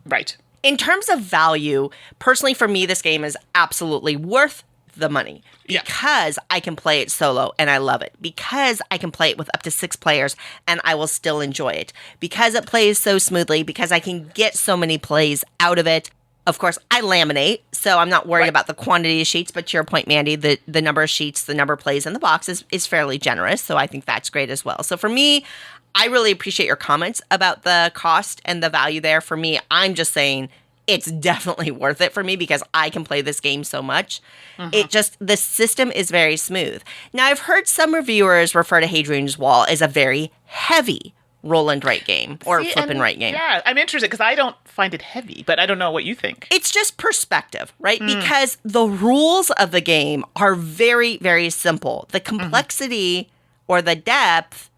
Speaker 1: Right.
Speaker 2: In terms of value, personally for me, this game is absolutely worth the money because I can play it solo and I love it, because I can play it with up to 6 players and I will still enjoy it, because it plays so smoothly, because I can get so many plays out of it. Of course, I laminate, so I'm not worried about the quantity of sheets, but to your point, Mandy, the number of sheets, the number of plays in the box is fairly generous, so I think that's great as well. So for me, I really appreciate your comments about the cost and the value there. For me, I'm just saying it's definitely worth it for me because I can play this game so much. The system is very smooth. Now, I've heard some reviewers refer to Hadrian's Wall as a very heavy roll and write game or flip and write game.
Speaker 1: Yeah, I'm interested because I don't find it heavy, but I don't know what you think.
Speaker 2: It's just perspective, right? Because the rules of the game are very, very simple. The complexity or the depth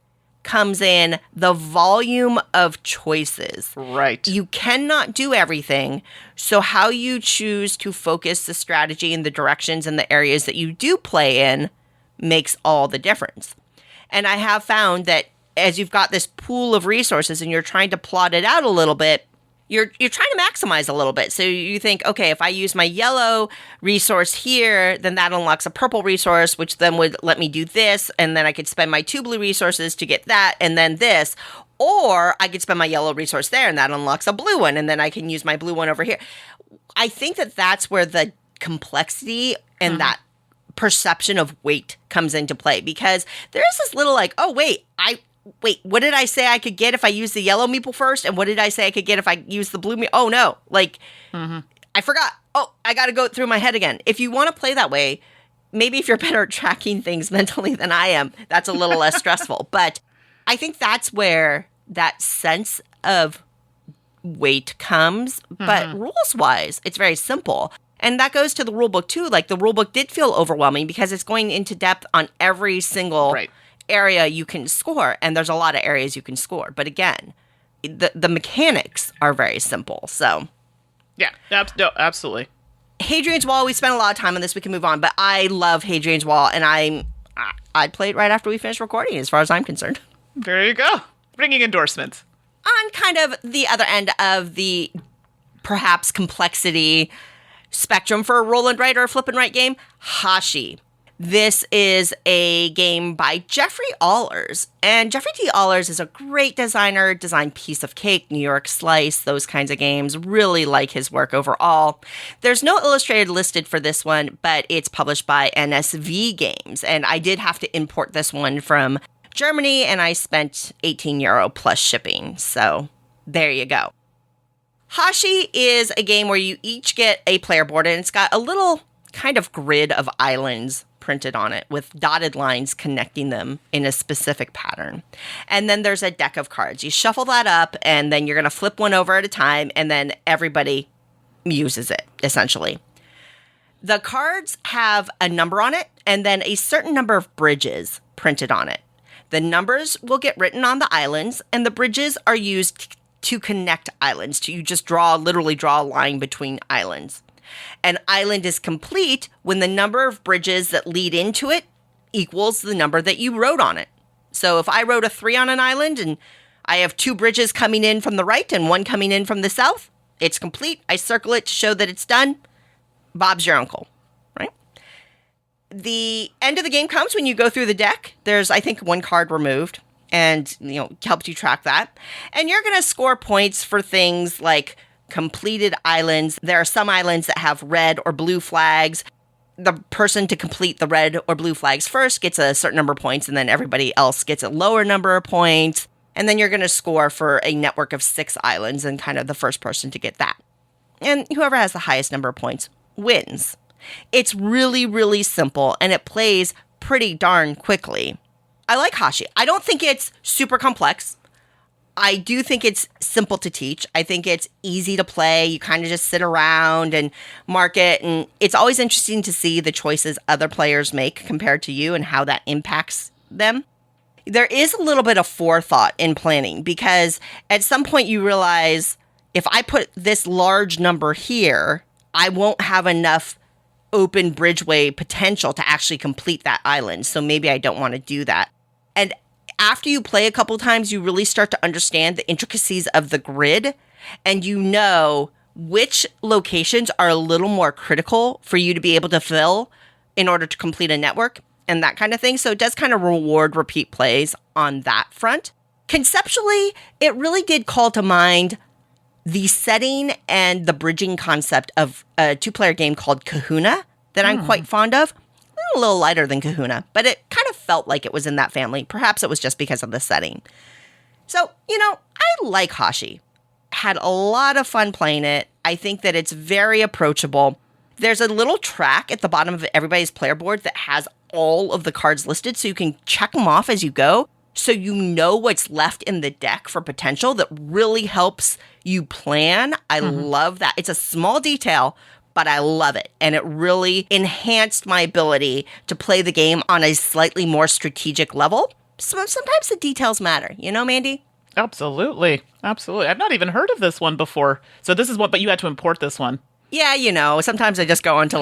Speaker 2: comes in the volume of choices.
Speaker 1: Right.
Speaker 2: You cannot do everything. So how you choose to focus the strategy and the directions and the areas that you do play in makes all the difference. And I have found that as you've got this pool of resources and you're trying to plot it out a little bit, you're trying to maximize a little bit. So you think, okay, if I use my yellow resource here, then that unlocks a purple resource, which then would let me do this. And then I could spend my 2 blue resources to get that and then this. Or I could spend my yellow resource there and that unlocks a blue one. And then I can use my blue one over here. I think that that's where the complexity and that perception of weight comes into play, because there's this little like, oh, wait, what did I say I could get if I use the yellow meeple first? And what did I say I could get if I use the blue meeple? Oh, no. Like, I forgot. Oh, I got to go through my head again. If you want to play that way, maybe if you're better at tracking things mentally than I am, that's a little less stressful. But I think that's where that sense of weight comes. But rules-wise, it's very simple. And that goes to the rulebook, too. Like, the rulebook did feel overwhelming because it's going into depth on every single area you can score, and there's a lot of areas you can score. But again, the mechanics are very simple. So,
Speaker 1: yeah, no, absolutely.
Speaker 2: Hadrian's Wall, we spent a lot of time on this. We can move on, but I love Hadrian's Wall, and I'd play it right after we finish recording, as far as I'm concerned.
Speaker 1: There you go, bringing endorsements.
Speaker 2: On kind of the other end of the perhaps complexity spectrum for a roll and write or a flip and write game, Hashi. This is a game by Jeffrey Allers. And Jeffrey T. Allers is a great designer, designed Piece of Cake, New York Slice, those kinds of games. Really like his work overall. There's no illustrated listed for this one, but it's published by NSV Games. And I did have to import this one from Germany, and I spent €18 plus shipping. So there you go. Hashi is a game where you each get a player board, and it's got a little kind of grid of islands printed on it with dotted lines connecting them in a specific pattern. And then there's a deck of cards. You shuffle that up, and then you're going to flip one over at a time, and then everybody uses it, essentially. The cards have a number on it, and then a certain number of bridges printed on it. The numbers will get written on the islands, and the bridges are used to connect islands. You just literally draw a line between islands. An island is complete when the number of bridges that lead into it equals the number that you wrote on it. So if I wrote a 3 on an island and I have 2 bridges coming in from the right and 1 coming in from the south, it's complete. I circle it to show that it's done. Bob's your uncle, right? The end of the game comes when you go through the deck. There's, I think, 1 card removed, and helps you track that. And you're going to score points for things like completed islands. There are some islands that have red or blue flags. The person to complete the red or blue flags first gets a certain number of points, and then everybody else gets a lower number of points. And then you're going to score for a network of 6 islands, and kind of the first person to get that. And whoever has the highest number of points wins. It's really, really simple, and it plays pretty darn quickly. I like Hashi. I don't think it's super complex. I do think it's simple to teach. I think it's easy to play. You kind of just sit around and mark it, and it's always interesting to see the choices other players make compared to you and how that impacts them. There is a little bit of forethought in planning, because at some point you realize, if I put this large number here, I won't have enough open bridgeway potential to actually complete that island. So maybe I don't want to do that. And after you play a couple times, you really start to understand the intricacies of the grid, and you know which locations are a little more critical for you to be able to fill in order to complete a network and that kind of thing. So it does kind of reward repeat plays on that front. Conceptually, it really did call to mind the setting and the bridging concept of a 2-player game called Kahuna that I'm quite fond of. A little lighter than Kahuna, but it kind of felt like it was in that family. Perhaps it was just because of the setting. So, I like Hashi. Had a lot of fun playing it. I think that it's very approachable. There's a little track at the bottom of everybody's player board that has all of the cards listed, so you can check them off as you go, so you know what's left in the deck for potential. That really helps you plan. I love that. It's a small detail, but I love it. And it really enhanced my ability to play the game on a slightly more strategic level. Sometimes the details matter, Mandy?
Speaker 1: Absolutely. Absolutely. I've not even heard of this one before. So this is one, but you had to import this one.
Speaker 2: Yeah, sometimes I just go onto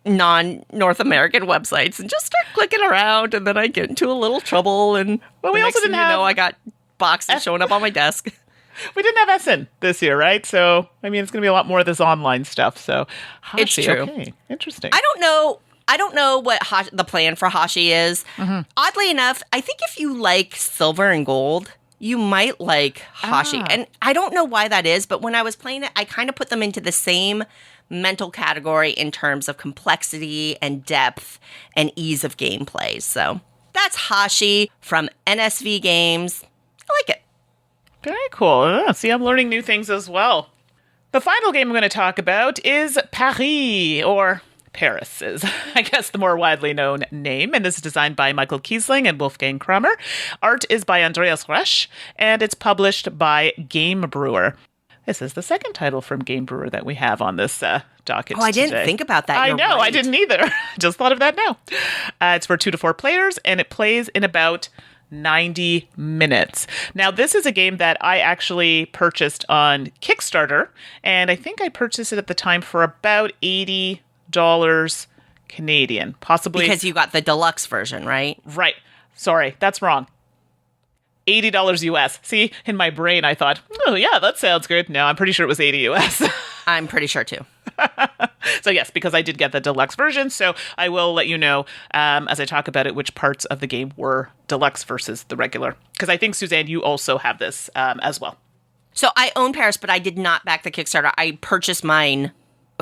Speaker 2: non-North American websites and just start clicking around, and then I get into a little trouble, and
Speaker 1: we also didn't have...
Speaker 2: I got boxes showing up on my desk.
Speaker 1: We didn't have Essen this year, right? So, it's going to be a lot more of this online stuff. So, Hashi,
Speaker 2: it's true.
Speaker 1: Okay. Interesting.
Speaker 2: I don't know what the plan for Hashi is. Oddly enough, I think if you like silver and gold, you might like Hashi. And I don't know why that is, but when I was playing it, I kind of put them into the same mental category in terms of complexity and depth and ease of gameplay. So, that's Hashi from NSV Games. I like it.
Speaker 1: Very cool. See, I'm learning new things as well. The final game I'm going to talk about is Paris, or Paris is, I guess, the more widely known name, and this is designed by Michael Kiesling and Wolfgang Kramer. Art is by Andreas Resch, and it's published by Game Brewer. This is the second title from Game Brewer that we have on this docket
Speaker 2: I didn't think about that.
Speaker 1: You're right. I didn't either. Just thought of that now. It's for 2 to 4 players, and it plays in about 90 minutes. Now, this is a game that I actually purchased on Kickstarter, and I think I purchased it at the time for about $80 Canadian, possibly.
Speaker 2: Because you got the deluxe version, right?
Speaker 1: Right. Sorry, that's wrong. $80 US. See, in my brain, I thought, oh, yeah, that sounds good. No, I'm pretty sure it was $80 US.
Speaker 2: I'm pretty sure, too.
Speaker 1: So yes, because I did get the deluxe version, so I will let you know as I talk about it which parts of the game were deluxe versus the regular. Because I think, Suzanne, you also have this as well.
Speaker 2: So I own Paris, but I did not back the Kickstarter. I purchased mine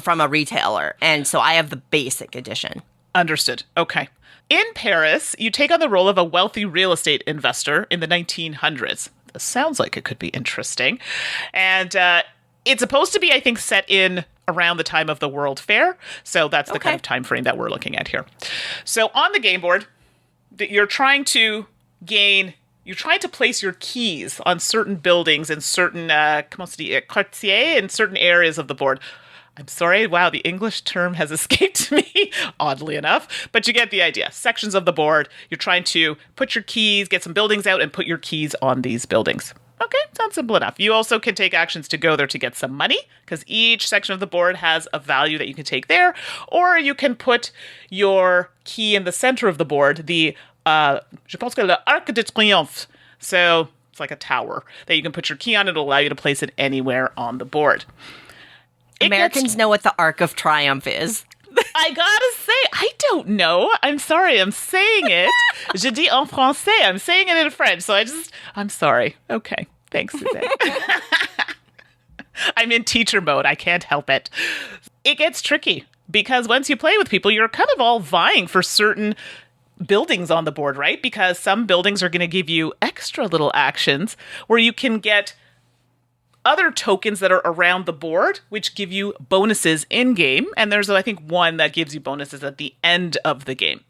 Speaker 2: from a retailer, and so I have the basic edition.
Speaker 1: Understood. Okay. In Paris, you take on the role of a wealthy real estate investor in the 1900s. This sounds like it could be interesting. And it's supposed to be, I think, set in around the time of the World Fair. So that's the kind of time frame that we're looking at here. So on the game board, you're trying to place your keys on certain buildings in certain quartiers in certain areas of the board. I'm sorry, wow, the English term has escaped me, oddly enough, but you get the idea. Sections of the board, you're trying to put your keys, get some buildings out, and put your keys on these buildings. Okay, sounds simple enough. You also can take actions to go there to get some money, because each section of the board has a value that you can take there, or you can put your key in the center of the board, the, je pense que le Arc de Triomphe. So it's like a tower that you can put your key on. It'll allow you to place it anywhere on the board.
Speaker 2: Americans know what the Arc of Triumph is.
Speaker 1: I gotta say, I don't know. I'm sorry, I'm saying it. Je dis en français. I'm saying it in French, so I'm sorry. Okay, thanks, Suzanne. I'm in teacher mode. I can't help it. It gets tricky, because once you play with people, you're kind of all vying for certain buildings on the board, right? Because some buildings are going to give you extra little actions where you can get other tokens that are around the board, which give you bonuses in-game. And there's, I think, one that gives you bonuses at the end of the game.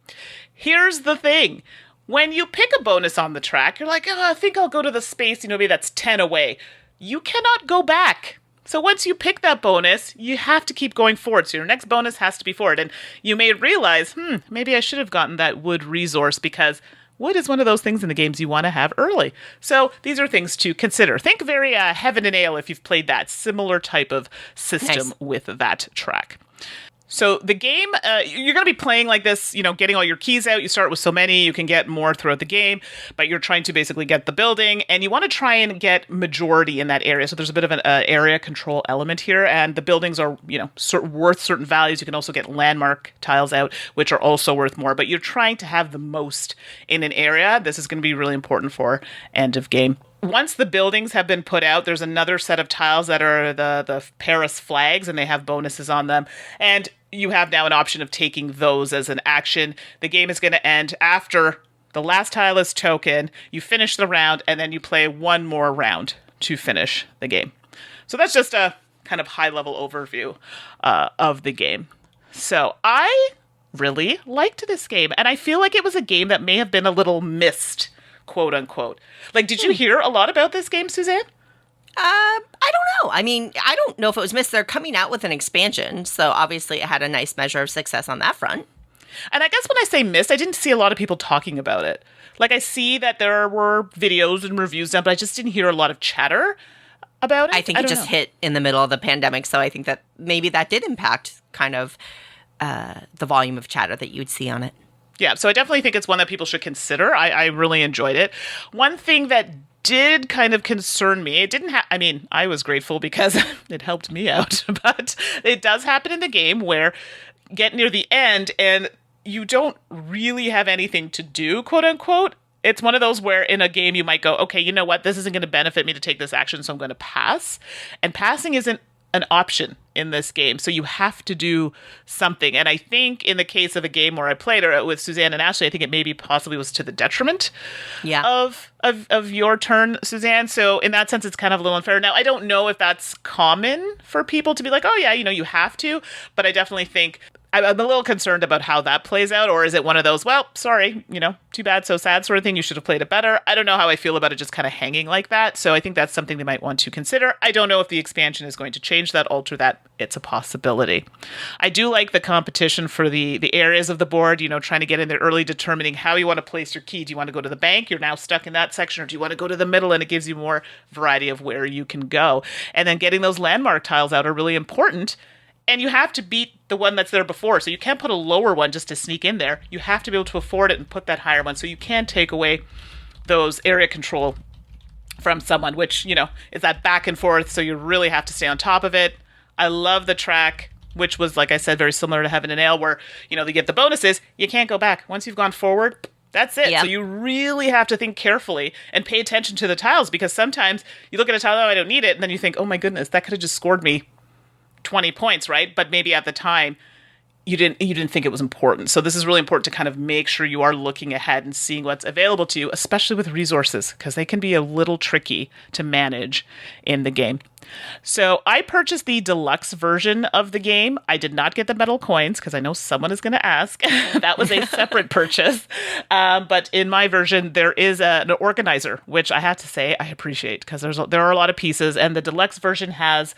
Speaker 1: Here's the thing. When you pick a bonus on the track, you're like, I think I'll go to the space, maybe that's 10 away. You cannot go back. So once you pick that bonus, you have to keep going forward. So your next bonus has to be forward. And you may realize, maybe I should have gotten that wood resource, because wood is one of those things in the games you want to have early. So these are things to consider. Think very Heaven and Ale if you've played that. Similar type of system with that track. So the game, you're going to be playing like this, getting all your keys out. You start with so many, you can get more throughout the game, but you're trying to basically get the building, and you want to try and get majority in that area. So there's a bit of an area control element here, and the buildings are, worth certain values. You can also get landmark tiles out, which are also worth more, but you're trying to have the most in an area. This is going to be really important for end of game. Once the buildings have been put out, there's another set of tiles that are the Paris flags, and they have bonuses on them. And you have now an option of taking those as an action. The game is going to end after the last tile is token, you finish the round, and then you play one more round to finish the game. So that's just a kind of high-level overview of the game. So I really liked this game, and I feel like it was a game that may have been a little missed, quote unquote. Like, did you hear a lot about this game, Suzanne?
Speaker 2: I don't know. I mean, I don't know if it was missed. They're coming out with an expansion, so obviously it had a nice measure of success on that front.
Speaker 1: And I guess when I say missed, I didn't see a lot of people talking about it. Like, I see that there were videos and reviews done, but I just didn't hear a lot of chatter about it.
Speaker 2: I think it just hit in the middle of the pandemic, so I think that maybe that did impact kind of the volume of chatter that you would see on it.
Speaker 1: Yeah, so I definitely think it's one that people should consider. I really enjoyed it. One thing that did kind of concern me, it didn't I was grateful because it helped me out, but it does happen in the game where get near the end and you don't really have anything to do, quote unquote. It's one of those where in a game you might go, okay, you know what, this isn't going to benefit me to take this action, so I'm going to pass. And passing isn't an option in this game, so you have to do something. And I think in the case of a game where I played or with Suzanne and Ashley, I think it maybe possibly was to the detriment of your turn, Suzanne. So in that sense, it's kind of a little unfair. Now, I don't know if that's common for people to be like, oh yeah, you have to, but I definitely think I'm a little concerned about how that plays out. Or is it one of those, well, sorry, too bad, so sad sort of thing. You should have played it better. I don't know how I feel about it just kind of hanging like that. So I think that's something they might want to consider. I don't know if the expansion is going to change that, alter that. It's a possibility. I do like the competition for the areas of the board, trying to get in there early, determining how you want to place your key. Do you want to go to the bank? You're now stuck in that section. Or do you want to go to the middle? And it gives you more variety of where you can go. And then getting those landmark tiles out are really important. And you have to beat the one that's there before. So you can't put a lower one just to sneak in there. You have to be able to afford it and put that higher one. So you can take away those area control from someone, which, is that back and forth. So you really have to stay on top of it. I love the track, which was, like I said, very similar to Heaven and Ale, where, they get the bonuses. You can't go back. Once you've gone forward, that's it. Yep. So you really have to think carefully and pay attention to the tiles, because sometimes you look at a tile, oh, I don't need it. And then you think, oh my goodness, that could have just scored me 20 points, right? But maybe at the time you didn't think it was important. So this is really important to kind of make sure you are looking ahead and seeing what's available to you, especially with resources, because they can be a little tricky to manage in the game. So I purchased the deluxe version of the game. I did not get the metal coins because I know someone is going to ask. That was a separate purchase. But in my version, there is an organizer, which I have to say I appreciate because there are a lot of pieces. And the deluxe version has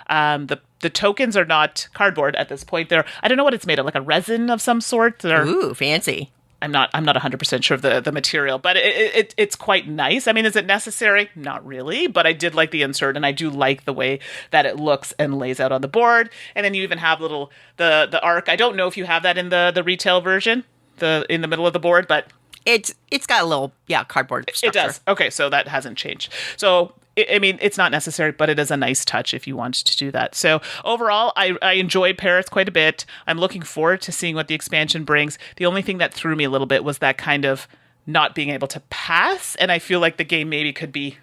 Speaker 1: the tokens are not cardboard at this point. I don't know what it's made of, like a resin of some sort.
Speaker 2: Ooh, fancy.
Speaker 1: I'm not 100% sure of the material, but it's quite nice. I mean, is it necessary? Not really, but I did like the insert, and I do like the way that it looks and lays out on the board. And then you even have the arc. I don't know if you have that in the retail version, in the middle of the board, but
Speaker 2: it's got a little cardboard structure.
Speaker 1: It does. Okay, so that hasn't changed. So I mean, it's not necessary, but it is a nice touch if you want to do that. So overall, I enjoyed Paris quite a bit. I'm looking forward to seeing what the expansion brings. The only thing that threw me a little bit was that kind of not being able to pass, and I feel like the game maybe could be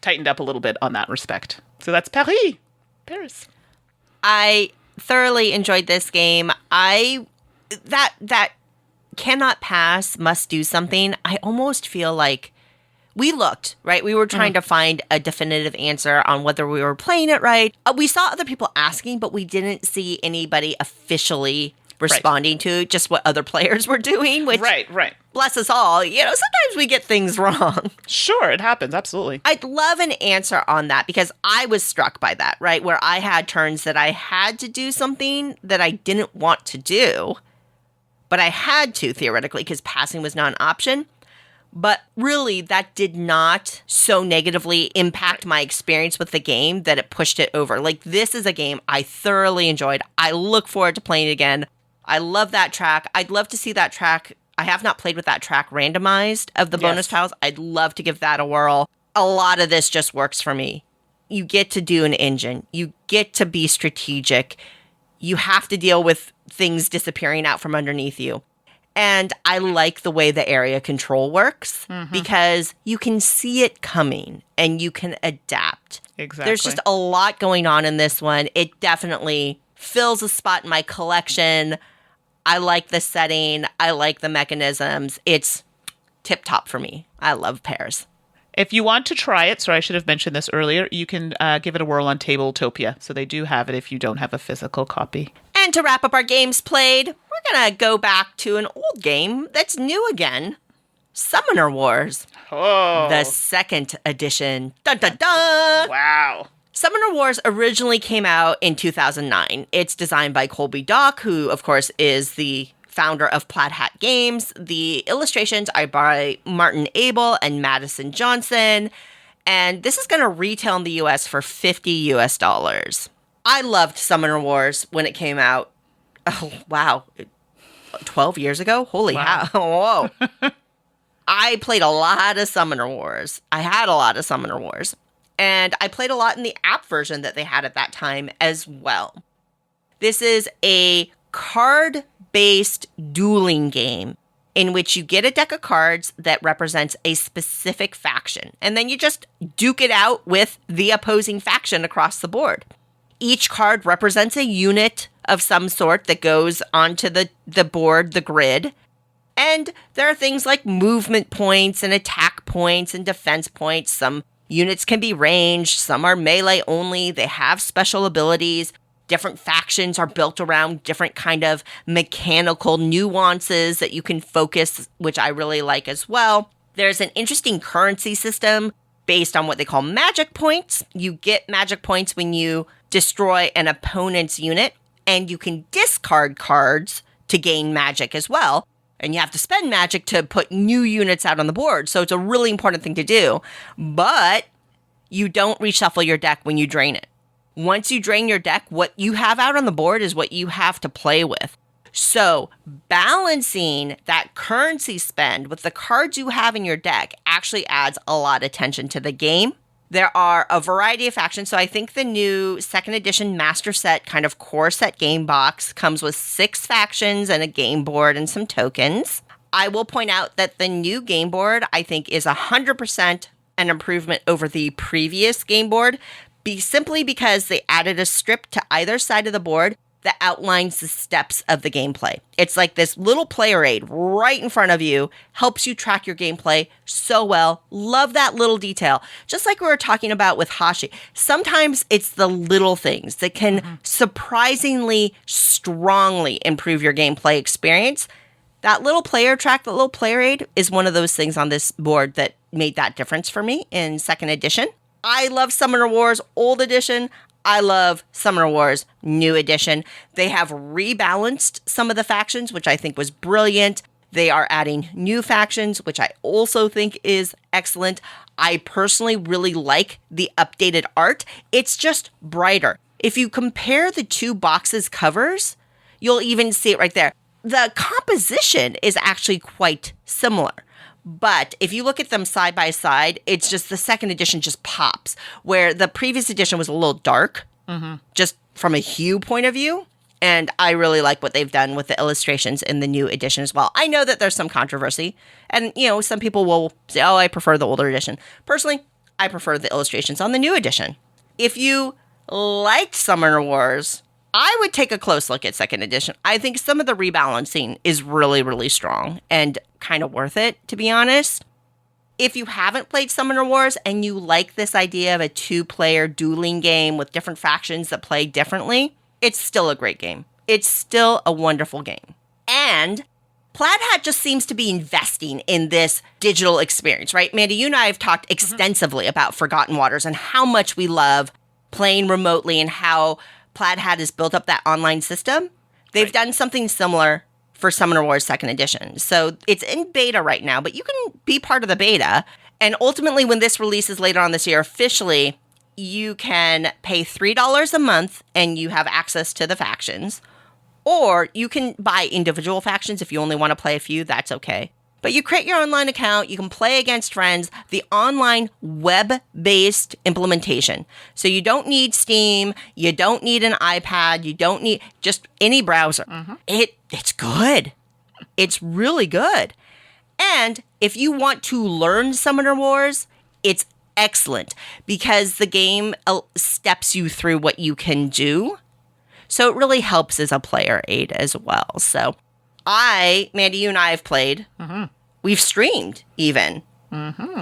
Speaker 1: tightened up a little bit on that respect. So that's Paris.
Speaker 2: I thoroughly enjoyed this game. That cannot pass, must do something. I almost feel like we looked, right? We were trying to find a definitive answer on whether we were playing it right. We saw other people asking, but we didn't see anybody officially responding to just what other players were doing, which,
Speaker 1: right.
Speaker 2: Bless us all, sometimes we get things wrong.
Speaker 1: Sure, it happens, absolutely.
Speaker 2: I'd love an answer on that because I was struck by that, right? Where I had turns that I had to do something that I didn't want to do, but I had to theoretically because passing was not an option. But really, that did not so negatively impact my experience with the game that it pushed it over. Like, this is a game I thoroughly enjoyed. I look forward to playing it again. I love that track. I'd love to see that track. I have not played with that track randomized of the bonus tiles. I'd love to give that a whirl. A lot of this just works for me. You get to do an engine. You get to be strategic. You have to deal with things disappearing out from underneath you. And I like the way the area control works because you can see it coming and you can adapt.
Speaker 1: Exactly.
Speaker 2: There's just a lot going on in this one. It definitely fills a spot in my collection. I like the setting. I like the mechanisms. It's tip-top for me. I love Pairs.
Speaker 1: If you want to try it, so I should have mentioned this earlier, you can give it a whirl on Tabletopia. So they do have it if you don't have a physical copy.
Speaker 2: And to wrap up our games played, we're going to go back to an old game that's new again. Summoner Wars.
Speaker 1: Oh.
Speaker 2: The second edition. Dun dun dun!
Speaker 1: Wow.
Speaker 2: Summoner Wars originally came out in 2009. It's designed by Colby Dock, who, of course, is the founder of Plaid Hat Games. The illustrations are by Martin Abel and Madison Johnson. And this is going to retail in the US for $50 US. I loved Summoner Wars when it came out. Oh, wow. 12 years ago? Holy
Speaker 1: wow.
Speaker 2: Whoa. I played a lot of Summoner Wars. I had a lot of Summoner Wars. And I played a lot in the app version that they had at that time as well. This is a card-based dueling game in which you get a deck of cards that represents a specific faction. And then you just duke it out with the opposing faction across the board. Each card represents a unit of some sort that goes onto the board, the grid. And there are things like movement points and attack points and defense points. Some units can be ranged, some are melee only. They have special abilities. Different factions are built around different kind of mechanical nuances that you can focus, which I really like as well. There's an interesting currency system based on what they call magic points. You get magic points when you destroy an opponent's unit, and you can discard cards to gain magic as well. And you have to spend magic to put new units out on the board. So it's a really important thing to do. But you don't reshuffle your deck when you drain it. Once you drain your deck, what you have out on the board is what you have to play with. So balancing that currency spend with the cards you have in your deck actually adds a lot of tension to the game. There are a variety of factions. So I think the new second edition master set kind of core set game box comes with 6 factions and a game board and some tokens. I will point out that the new game board, I think, is 100% an improvement over the previous game board, simply because they added a strip to either side of the board that outlines the steps of the gameplay. It's like this little player aid right in front of you, helps you track your gameplay so well. Love that little detail. Just like we were talking about with Hashi. Sometimes it's the little things that can surprisingly strongly improve your gameplay experience. That little player track, that little player aid is one of those things on this board that made that difference for me in 2nd edition. I love Summoner Wars Old Edition. I love Summoner Wars New Edition. They have rebalanced some of the factions, which I think was brilliant. They are adding new factions, which I also think is excellent. I personally really like the updated art. It's just brighter. If you compare the two boxes covers, you'll even see it right there. The composition is actually quite similar. But if you look at them side by side, it's just the 2nd edition just pops, where the previous edition was a little dark, just from a hue point of view. And I really like what they've done with the illustrations in the new edition as well. I know that there's some controversy, and some people will say, oh, I prefer the older edition. Personally, I prefer the illustrations on the new edition. If you liked Summoner Wars, I would take a close look at 2nd edition. I think some of the rebalancing is really, really strong and kind of worth it, to be honest. If you haven't played Summoner Wars and you like this idea of a 2-player dueling game with different factions that play differently, it's still a great game. It's still a wonderful game. And Plaid Hat just seems to be investing in this digital experience, right? Mandy, you and I have talked extensively about Forgotten Waters and how much we love playing remotely and how Plaid Hat has built up that online system. They've done something similar for Summoner Wars 2nd edition. So it's in beta right now, but you can be part of the beta. And ultimately, when this releases later on this year, officially, you can pay $3 a month and you have access to the factions. Or you can buy individual factions if you only want to play a few, that's okay. But you create your online account, you can play against friends, the online web-based implementation. So you don't need Steam, you don't need an iPad, you don't need just any browser. It's good. It's really good. And if you want to learn Summoner Wars, it's excellent because the game steps you through what you can do. So it really helps as a player aid as well. So Mandy, you and I have played. We've streamed even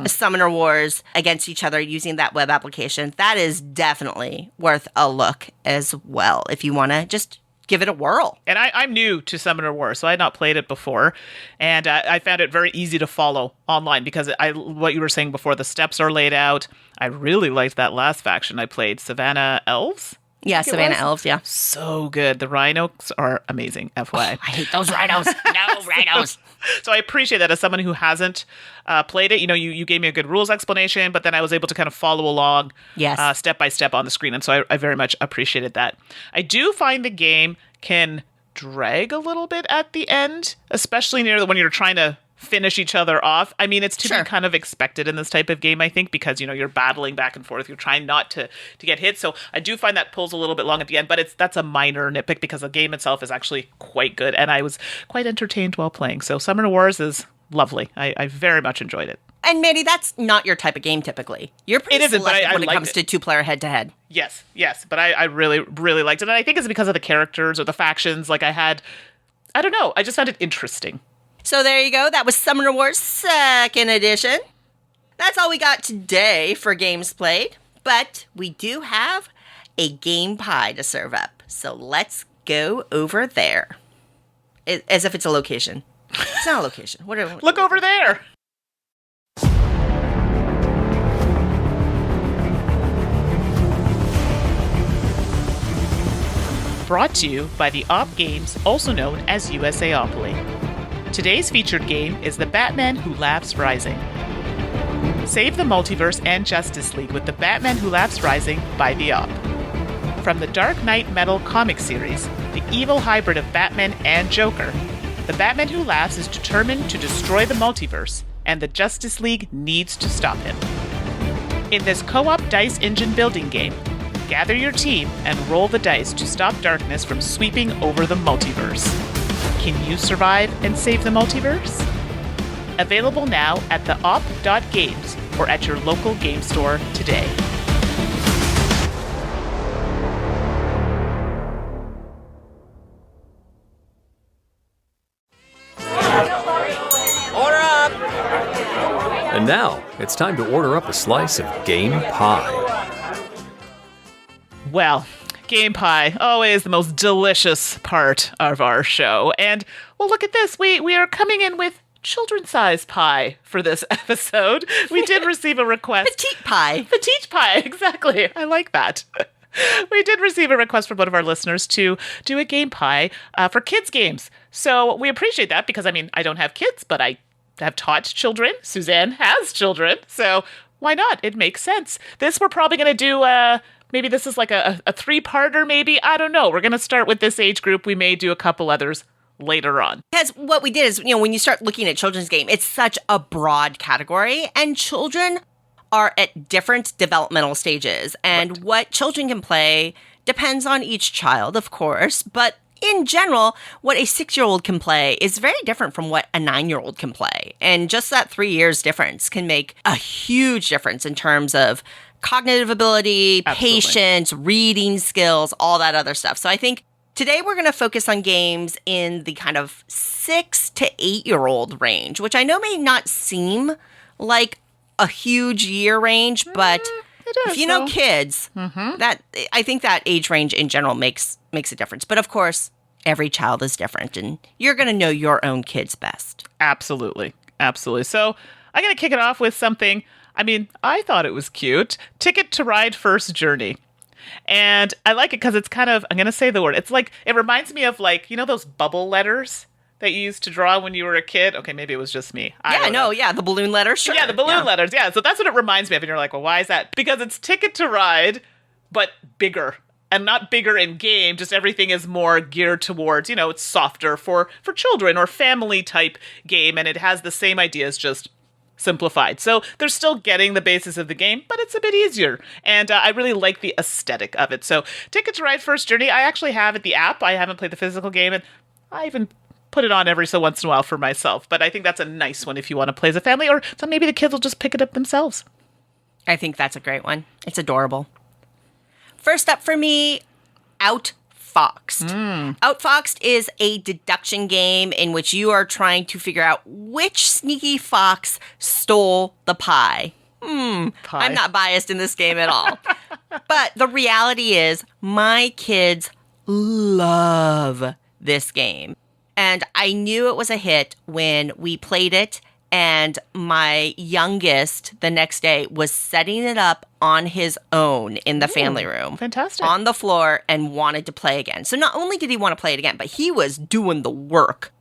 Speaker 2: Summoner Wars against each other using that web application. That is definitely worth a look as well if you want to just give it a whirl.
Speaker 1: And I'm new to Summoner Wars, so I had not played it before. And I found it very easy to follow online because what you were saying before, the steps are laid out. I really liked that last faction I played, Savannah Elves.
Speaker 2: Yeah, Savannah Elves, yeah.
Speaker 1: So good. The rhinos are amazing, FYI.
Speaker 2: I hate those rhinos. No rhinos.
Speaker 1: So I appreciate that as someone who hasn't played it. You gave me a good rules explanation, but then I was able to kind of follow along step by step on the screen. And so I very much appreciated that. I do find the game can drag a little bit at the end, especially when you're trying to finish each other off. I mean, it's to be kind of expected in this type of game, I think, because, you're battling back and forth. You're trying not to get hit. So I do find that pulls a little bit long at the end, but that's a minor nitpick because the game itself is actually quite good. And I was quite entertained while playing. So Summoner Wars is lovely. I very much enjoyed it.
Speaker 2: And Mandy, that's not your type of game typically. You're pretty selective when it comes to 2-player head-to-head.
Speaker 1: Yes. But I really, really liked it. And I think it's because of the characters or the factions. Like I don't know. I just found it interesting.
Speaker 2: So there you go. That was Summoner Wars 2nd edition. That's all we got today for games played. But we do have a game pie to serve up. So let's go over there. As if it's a location. It's not a location.
Speaker 1: Look over there. Brought to you by the Op Games, also known as USAopoly. Today's featured game is The Batman Who Laughs Rising. Save the multiverse and Justice League with The Batman Who Laughs Rising by the Op. From the Dark Knight Metal comic series, the evil hybrid of Batman and Joker, the Batman Who Laughs is determined to destroy the multiverse, and the Justice League needs to stop him. In this co-op dice engine building game, gather your team and roll the dice to stop darkness from sweeping over the multiverse. Can you survive and save the multiverse? Available now at theop.games or at your local game store today.
Speaker 3: And now, it's time to order up a slice of game pie.
Speaker 1: Well, game pie, always the most delicious part of our show. And, well, look at this. We are coming in with children's-sized pie for this episode. We did receive a request.
Speaker 2: Petite pie.
Speaker 1: Petite pie, exactly. I like that. We did receive a request from one of our listeners to do a game pie for kids' games. So we appreciate that because, I mean, I don't have kids, but I have taught children. Suzanne has children. So why not? It makes sense. This we're probably going to do, maybe this is like a three-parter, maybe. I don't know. We're going to start with this age group. We may do a couple others later on.
Speaker 2: Because what we did is, when you start looking at children's game, it's such a broad category, and children are at different developmental stages. And
Speaker 1: Right.
Speaker 2: What children can play depends on each child, of course, but in general, what a 6-year-old can play is very different from what a 9-year-old can play. And just that 3 years difference can make a huge difference in terms of cognitive ability,
Speaker 1: Absolutely.
Speaker 2: patience, reading skills, all that other stuff. So I think today we're going to focus on games in the kind of 6 to 8-year-old range, which I know may not seem like a huge year range, but
Speaker 1: It is,
Speaker 2: if you know
Speaker 1: though.
Speaker 2: kids, that I think that age range in general makes a difference. But of course, every child is different, and you're going to know your own kids best.
Speaker 1: Absolutely. Absolutely. So I'm going to kick it off with something, I mean, I thought it was cute. Ticket to Ride First Journey. And I like it because it's kind of, I'm going to say the word, it's like, it reminds me of like, those bubble letters that you used to draw when you were a kid? Okay, maybe it was just me. I don't know.
Speaker 2: The balloon letters, sure.
Speaker 1: Yeah, the balloon letters. Yeah, so that's what it reminds me of. And you're like, well, why is that? Because it's Ticket to Ride, but bigger. And not bigger in game, just everything is more geared towards, it's softer for children or family type game. And it has the same ideas, just simplified. So they're still getting the basis of the game, but it's a bit easier. And I really like the aesthetic of it. So Ticket to Ride First Journey, I actually have it, the app. I haven't played the physical game, and I even put it on every so once in a while for myself. But I think that's a nice one if you want to play as a family, or so maybe the kids will just pick it up themselves.
Speaker 2: I think that's a great one. It's adorable. First up for me, Outfoxed. Outfoxed is a deduction game in which you are trying to figure out which sneaky fox stole the pie.
Speaker 1: Pie.
Speaker 2: I'm not biased in this game at all. But the reality is, my kids love this game. And I knew it was a hit when we played it, and my youngest the next day was setting it up on his own in the family room.
Speaker 1: Fantastic.
Speaker 2: On the floor, and wanted to play again. So not only did he want to play it again, but he was doing the work.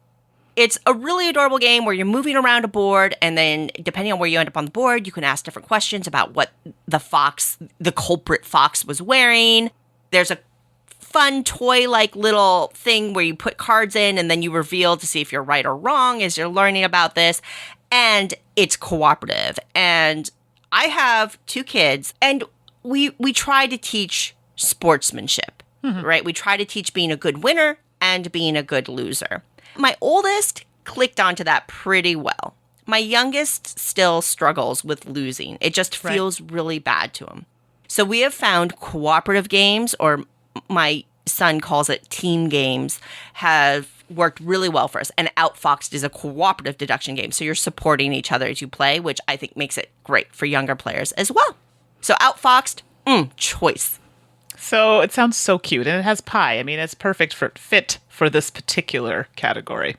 Speaker 2: It's a really adorable game where you're moving around a board, and then depending on where you end up on the board, you can ask different questions about what the culprit fox was wearing. There's a fun toy-like little thing where you put cards in, and then you reveal to see if you're right or wrong as you're learning about this. And it's cooperative. And I have 2 kids, and we try to teach sportsmanship, right? We try to teach being a good winner and being a good loser. My oldest clicked onto that pretty well. My youngest still struggles with losing. It just feels really bad to him. So we have found cooperative games, or my son calls it team games, have worked really well for us. And Outfoxed is a cooperative deduction game. So you're supporting each other as you play, which I think makes it great for younger players as well. So Outfoxed, choice.
Speaker 1: So it sounds so cute, and it has pie. I mean, it's perfect fit for this particular category.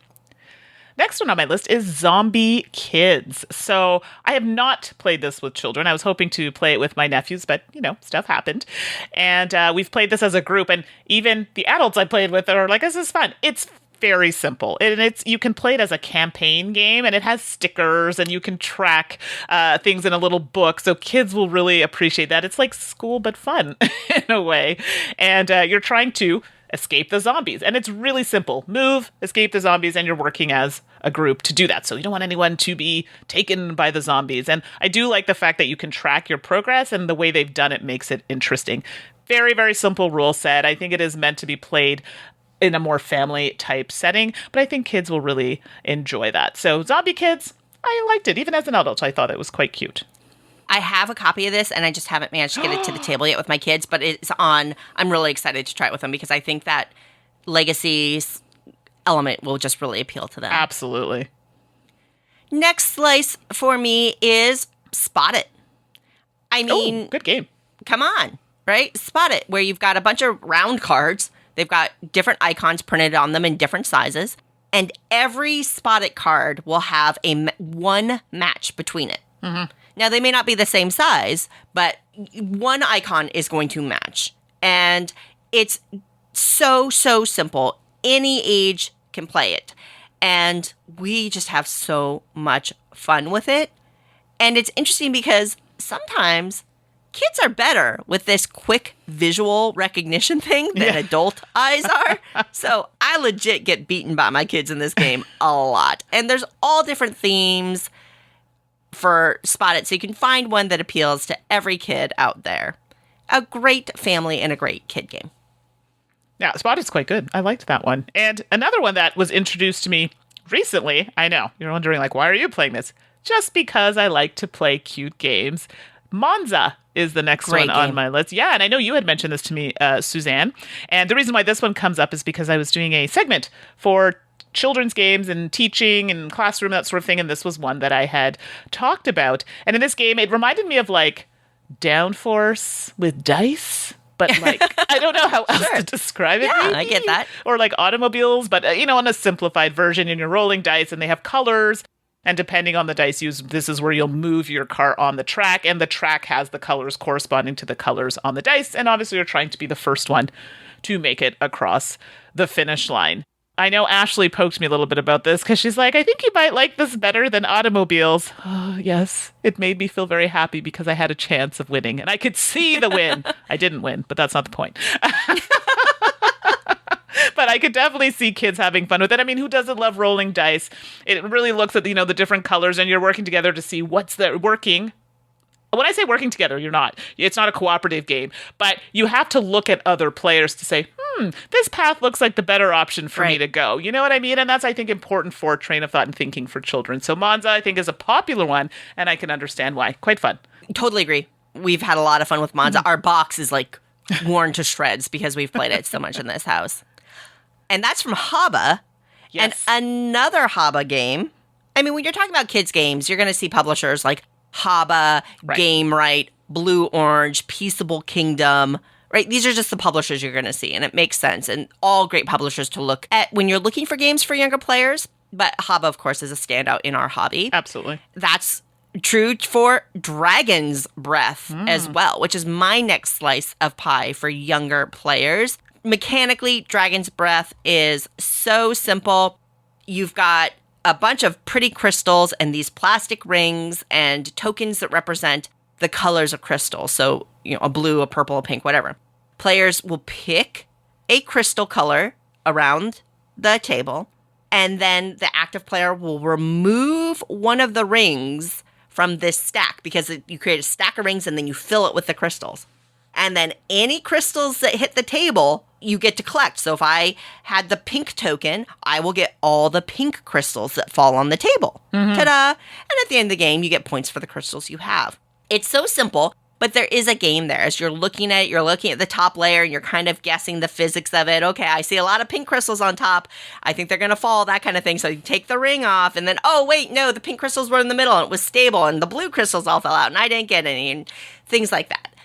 Speaker 1: Next one on my list is Zombie Kids. So I have not played this with children. I was hoping to play it with my nephews, but, stuff happened. And we've played this as a group, and even the adults I played with are like, this is fun. It's very simple. And you can play it as a campaign game, and it has stickers, and you can track things in a little book. So kids will really appreciate that. It's like school, but fun in a way. And you're trying to escape the zombies. And it's really simple. Move, escape the zombies, and you're working as a group to do that. So you don't want anyone to be taken by the zombies. And I do like the fact that you can track your progress, and the way they've done it makes it interesting. Very, very simple rule set. I think it is meant to be played in a more family type setting, but I think kids will really enjoy that. So Zombie Kids, I liked it. Even as an adult, I thought it was quite cute.
Speaker 2: I have a copy of this, and I just haven't managed to get it to the table yet with my kids, but it's on. I'm really excited to try it with them because I think that legacy element will just really appeal to them.
Speaker 1: Absolutely.
Speaker 2: Next slice for me is Spot It. I mean,
Speaker 1: good game.
Speaker 2: Come on, right? Spot It, where you've got a bunch of round cards. They've got different icons printed on them in different sizes. And every Spot It card will have one match between it. Mm-hmm. Now, they may not be the same size, but one icon is going to match. And it's so simple. Any age can play it. And we just have so much fun with it. And it's interesting because sometimes kids are better with this quick visual recognition thing than adult eyes are. So I legit get beaten by my kids in this game a lot. And there's all different themes for Spot It, so you can find one that appeals to every kid out there. A great family and a great kid game.
Speaker 1: Yeah, Spot It's quite good. I liked that one. And another one that was introduced to me recently, I know, you're wondering, like, why are you playing this? Just because I like to play cute games. Monza is the next one on my list. Yeah, and I know you had mentioned this to me, Suzanne. And the reason why this one comes up is because I was doing a segment for children's games and teaching and classroom, that sort of thing. And this was one that I had talked about. And in this game, it reminded me of like Downforce with dice. But like, I don't know how else to describe it.
Speaker 2: Yeah,
Speaker 1: maybe.
Speaker 2: I get that.
Speaker 1: Or like automobiles, but on a simplified version, and you're rolling dice and they have colors. And depending on the dice used, this is where you'll move your car on the track, and the track has the colors corresponding to the colors on the dice. And obviously, you're trying to be the first one to make it across the finish line. I know Ashley poked me a little bit about this because she's like, I think you might like this better than automobiles. Oh, yes. It made me feel very happy because I had a chance of winning, and I could see the win. I didn't win, but that's not the point. But I could definitely see kids having fun with it. I mean, who doesn't love rolling dice? It really looks at, the different colors, and you're working together to see what's working. When I say working together, you're not. It's not a cooperative game. But you have to look at other players to say, this path looks like the better option for me to go. You know what I mean? And that's, I think, important for train of thought and thinking for children. So Monza, I think, is a popular one, and I can understand why. Quite fun.
Speaker 2: Totally agree. We've had a lot of fun with Monza. Our box is like worn to shreds because we've played it so much in this house. And that's from Haba.
Speaker 1: Yes.
Speaker 2: And another Haba game. I mean, when you're talking about kids' games, you're going to see publishers like Haba, Game Right, Blue Orange, Peaceable Kingdom, right? These are just the publishers you're going to see, and it makes sense. And all great publishers to look at when you're looking for games for younger players. But Haba, of course, is a standout in our hobby.
Speaker 1: Absolutely.
Speaker 2: That's true for Dragon's Breath as well, which is my next slice of pie for younger players. Mechanically, Dragon's Breath is so simple. You've got a bunch of pretty crystals and these plastic rings and tokens that represent the colors of crystals. So, a blue, a purple, a pink, whatever. Players will pick a crystal color around the table, and then the active player will remove one of the rings from this stack, because you create a stack of rings and then you fill it with the crystals. And then any crystals that hit the table, you get to collect. So if I had the pink token, I will get all the pink crystals that fall on the table. Ta-da! And at the end of the game, you get points for the crystals you have. It's so simple, but there is a game there. As you're looking at it, you're looking at the top layer and you're kind of guessing the physics of it. Okay, I see a lot of pink crystals on top. I think they're going to fall, that kind of thing. So you take the ring off and then, oh, wait, no, the pink crystals were in the middle and it was stable and the blue crystals all fell out and I didn't get any and things like that.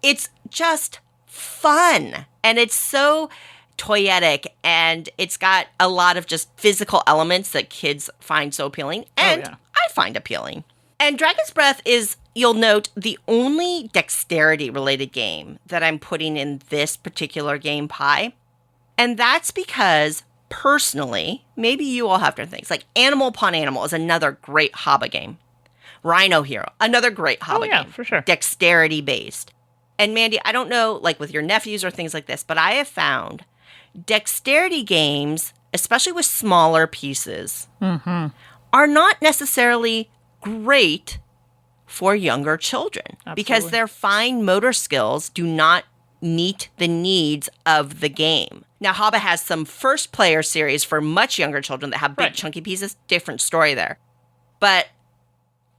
Speaker 2: It's just fun, and it's so toyetic, and it's got a lot of just physical elements that kids find so appealing, and I find appealing. And Dragon's Breath is, you'll note, the only dexterity-related game that I'm putting in this particular game pie, and that's because, personally, maybe you all have different things, like Animal Upon Animal is another great Haba game. Rhino Hero, another great Haba game.
Speaker 1: For sure.
Speaker 2: Dexterity-based. And Mandy, I don't know, like with your nephews or things like this, but I have found dexterity games, especially with smaller pieces, are not necessarily great for younger children. Because their fine motor skills do not meet the needs of the game. Now, Haba has some first player series for much younger children that have big chunky pieces. Different story there. But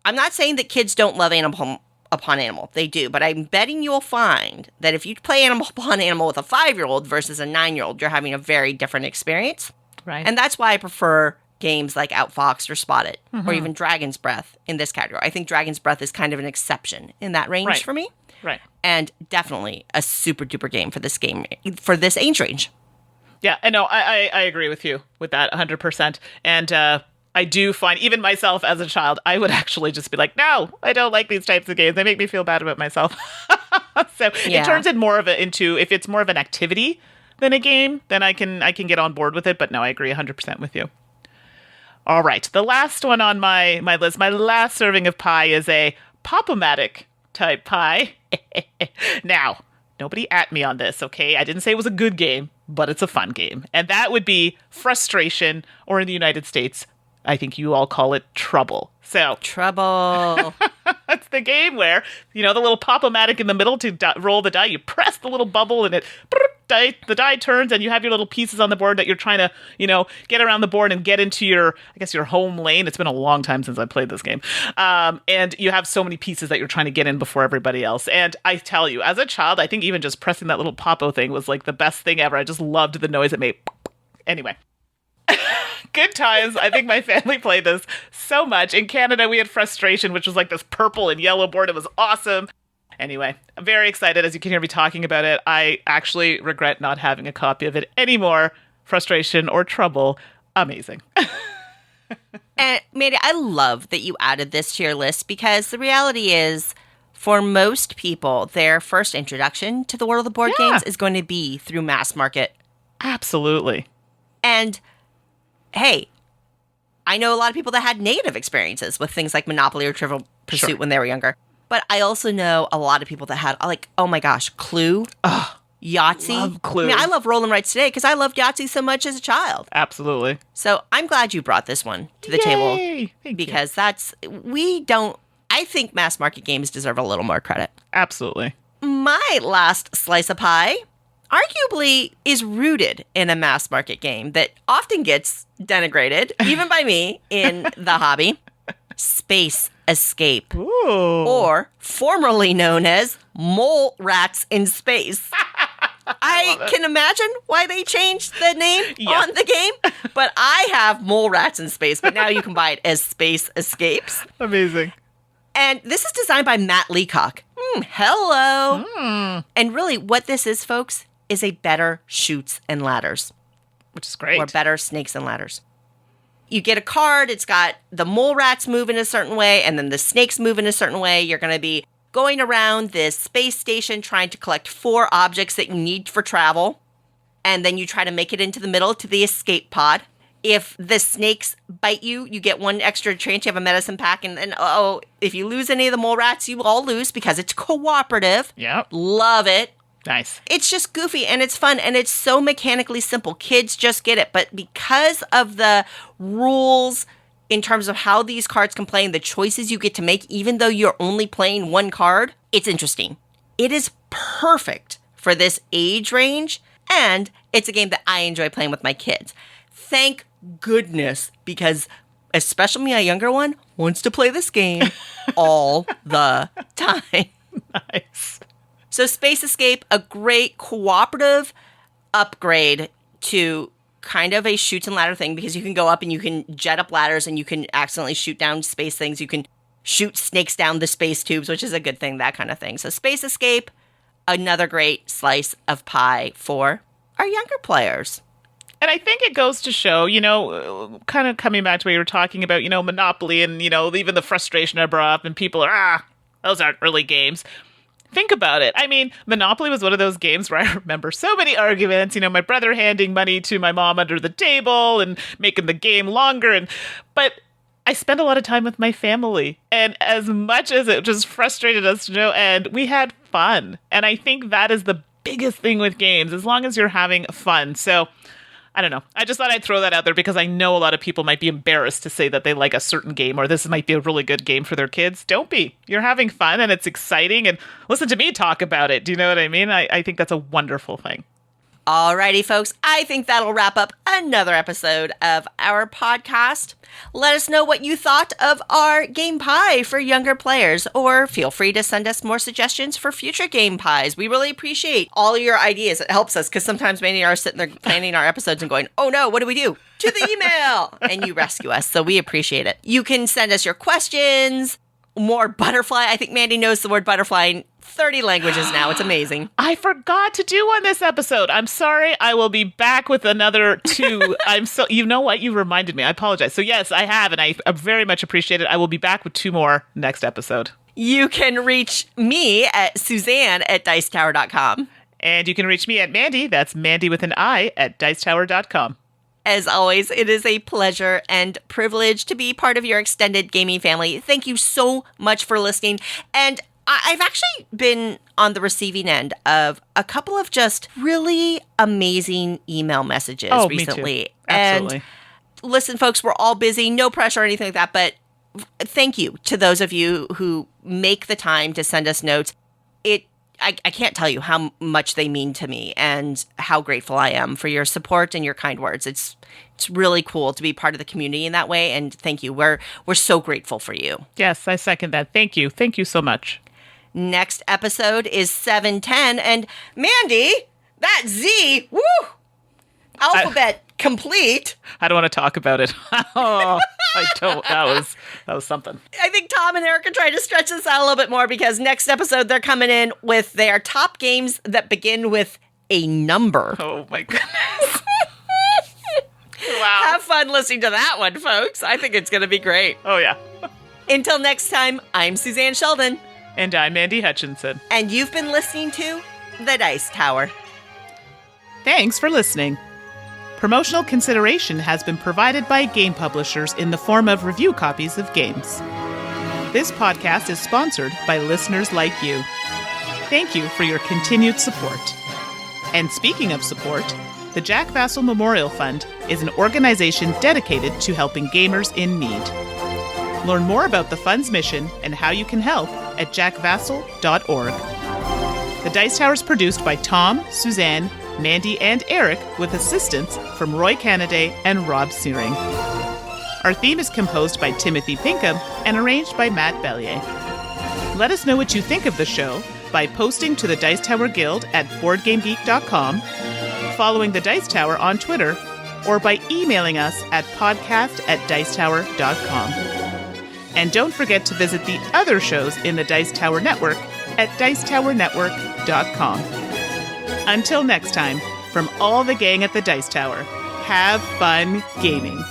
Speaker 2: I'm not saying that kids don't love Animal Upon Animal. They do, but I'm betting you'll find that if you play Animal Upon Animal with a 5-year-old versus a 9-year-old, you're having a very different experience.
Speaker 1: Right.
Speaker 2: And that's why I prefer games like Outfoxed or Spotted, or even Dragon's Breath in this category. I think Dragon's Breath is kind of an exception in that range for me.
Speaker 1: Right.
Speaker 2: And definitely a super duper game for this age range.
Speaker 1: Yeah, I know. I agree with you with that 100%. And I do find, even myself as a child, I would actually just be like, no, I don't like these types of games. They make me feel bad about myself. So it turns it more of into, if it's more of an activity than a game, then I can get on board with it. But no, I agree 100% with you. All right, the last one on my list, my last serving of pie is a Pop-O-Matic type pie. Now, nobody at me on this, okay? I didn't say it was a good game, but it's a fun game. And that would be Frustration, or in the United States, I think you all call it Trouble. So
Speaker 2: Trouble.
Speaker 1: It's the game where, the little Pop-O-Matic in the middle to roll the die. You press the little bubble and the die turns, and you have your little pieces on the board that you're trying to, get around the board and get into your home lane. It's been a long time since I played this game. And you have so many pieces that you're trying to get in before everybody else. And I tell you, as a child, I think even just pressing that little Pop-O thing was like the best thing ever. I just loved the noise it made. Anyway. Good times. I think my family played this so much. In Canada, we had Frustration, which was like this purple and yellow board. It was awesome. Anyway, I'm very excited as you can hear me talking about it. I actually regret not having a copy of it anymore. Frustration or Trouble. Amazing.
Speaker 2: And Mandy, I love that you added this to your list, because the reality is, for most people, their first introduction to the world of board games is going to be through mass market.
Speaker 1: Absolutely.
Speaker 2: And hey, I know a lot of people that had negative experiences with things like Monopoly or Trivial Pursuit when they were younger. But I also know a lot of people that had, like, oh my gosh, Clue, Yahtzee.
Speaker 1: Love Clue.
Speaker 2: I mean, I love Roll 'em Rights today because I loved Yahtzee so much as a child.
Speaker 1: Absolutely.
Speaker 2: So I'm glad you brought this one to the table.
Speaker 1: Thank
Speaker 2: because I think mass market games deserve a little more credit.
Speaker 1: Absolutely.
Speaker 2: My last slice of pie arguably is rooted in a mass market game that often gets denigrated, even by me, in the hobby. Space Escape.
Speaker 1: Ooh.
Speaker 2: Or formerly known as Mole Rats in Space. I can imagine why they changed the name on the game, but I have Mole Rats in Space, but now you can buy it as Space Escapes.
Speaker 1: Amazing.
Speaker 2: And this is designed by Matt Leacock. Hello. And really what this is, folks, is a better Chutes and Ladders.
Speaker 1: Which is great.
Speaker 2: Or better Snakes and Ladders. You get a card, it's got the mole rats move in a certain way, and then the snakes move in a certain way. You're going to be going around this space station trying to collect 4 objects that you need for travel. And then you try to make it into the middle to the escape pod. If the snakes bite you, you get 1 extra chance. You have a medicine pack. And if you lose any of the mole rats, you all lose because it's cooperative.
Speaker 1: Yep.
Speaker 2: Love it.
Speaker 1: Nice.
Speaker 2: It's just goofy and it's fun and it's so mechanically simple. Kids just get it. But because of the rules in terms of how these cards can play and the choices you get to make, even though you're only playing 1 card, it's interesting. It is perfect for this age range, and it's a game that I enjoy playing with my kids. Thank goodness, because especially my younger one wants to play this game all the time.
Speaker 1: Nice.
Speaker 2: So Space Escape, a great cooperative upgrade to kind of a Chutes and Ladder thing, because you can go up and you can jet up ladders and you can accidentally shoot down space things. You can shoot snakes down the space tubes, which is a good thing, that kind of thing. So Space Escape, another great slice of pie for our younger players.
Speaker 1: And I think it goes to show, kind of coming back to what you were talking about, Monopoly and, even the frustration I brought up and people are, those aren't really games. Think about it. I mean, Monopoly was one of those games where I remember so many arguments, my brother handing money to my mom under the table and making the game longer. But I spent a lot of time with my family. And as much as it just frustrated us to no end, we had fun. And I think that is the biggest thing with games, as long as you're having fun. So I don't know. I just thought I'd throw that out there because I know a lot of people might be embarrassed to say that they like a certain game or this might be a really good game for their kids. Don't be. You're having fun and it's exciting, and listen to me talk about it. Do you know what I mean? I think that's a wonderful thing.
Speaker 2: Alrighty, folks, I think that'll wrap up another episode of our podcast. Let us know what you thought of our game pie for younger players, or feel free to send us more suggestions for future game pies. We really appreciate all your ideas. It helps us because sometimes Mandy and I are sitting there planning our episodes and going, oh no, what do we do? To the email! And you rescue us, so we appreciate it. You can send us your questions, more butterfly. I think Mandy knows the word butterfly in 30 languages now. It's amazing.
Speaker 1: I forgot to do one this episode. I'm sorry. I will be back with another 2. You know what? You reminded me. I apologize. So yes, I have, and I very much appreciate it. I will be back with 2 more next episode.
Speaker 2: You can reach me at Suzanne@dicetower.com.
Speaker 1: And you can reach me at Mandy. That's Mandy with an I at dicetower.com.
Speaker 2: As always, it is a pleasure and privilege to be part of your extended gaming family. Thank you so much for listening. And I've actually been on the receiving end of a couple of just really amazing email messages recently.
Speaker 1: Me too. Absolutely.
Speaker 2: And listen, folks, we're all busy. No pressure or anything like that. But thank you to those of you who make the time to send us notes. I can't tell you how much they mean to me and how grateful I am for your support and your kind words. It's really cool to be part of the community in that way. And thank you. We're so grateful for you.
Speaker 1: Yes, I second that. Thank you. Thank you so much.
Speaker 2: Next episode is 710. And Mandy, that Z, woo! Alphabet complete.
Speaker 1: I don't want to talk about it. Oh, I don't. That was something.
Speaker 2: I think Tom and Eric are trying to stretch this out a little bit more because next episode they're coming in with their top games that begin with a number.
Speaker 1: Oh my goodness. Wow.
Speaker 2: Have fun listening to that one, folks. I think it's going to be great.
Speaker 1: Oh yeah.
Speaker 2: Until next time, I'm Suzanne Sheldon.
Speaker 1: And I'm Mandy Hutchinson.
Speaker 2: And you've been listening to The Dice Tower.
Speaker 1: Thanks for listening. Promotional consideration has been provided by game publishers in the form of review copies of games. This podcast is sponsored by listeners like you. Thank you for your continued support. And speaking of support, the Jack Vassell Memorial Fund is an organization dedicated to helping gamers in need. Learn more about the fund's mission and how you can help at jackvassell.org. The Dice Tower is produced by Tom, Suzanne, Mandy, and Eric with assistance from Roy Canaday and Rob Searing. Our theme is composed by Timothy Pinkham and arranged by Matt Bellier. Let us know what you think of the show by posting to the Dice Tower Guild at BoardGameGeek.com, following the Dice Tower on Twitter, or by emailing us at podcast@dicetower.com. And don't forget to visit the other shows in the Dice Tower Network at dicetowernetwork.com. Until next time, from all the gang at the Dice Tower, have fun gaming.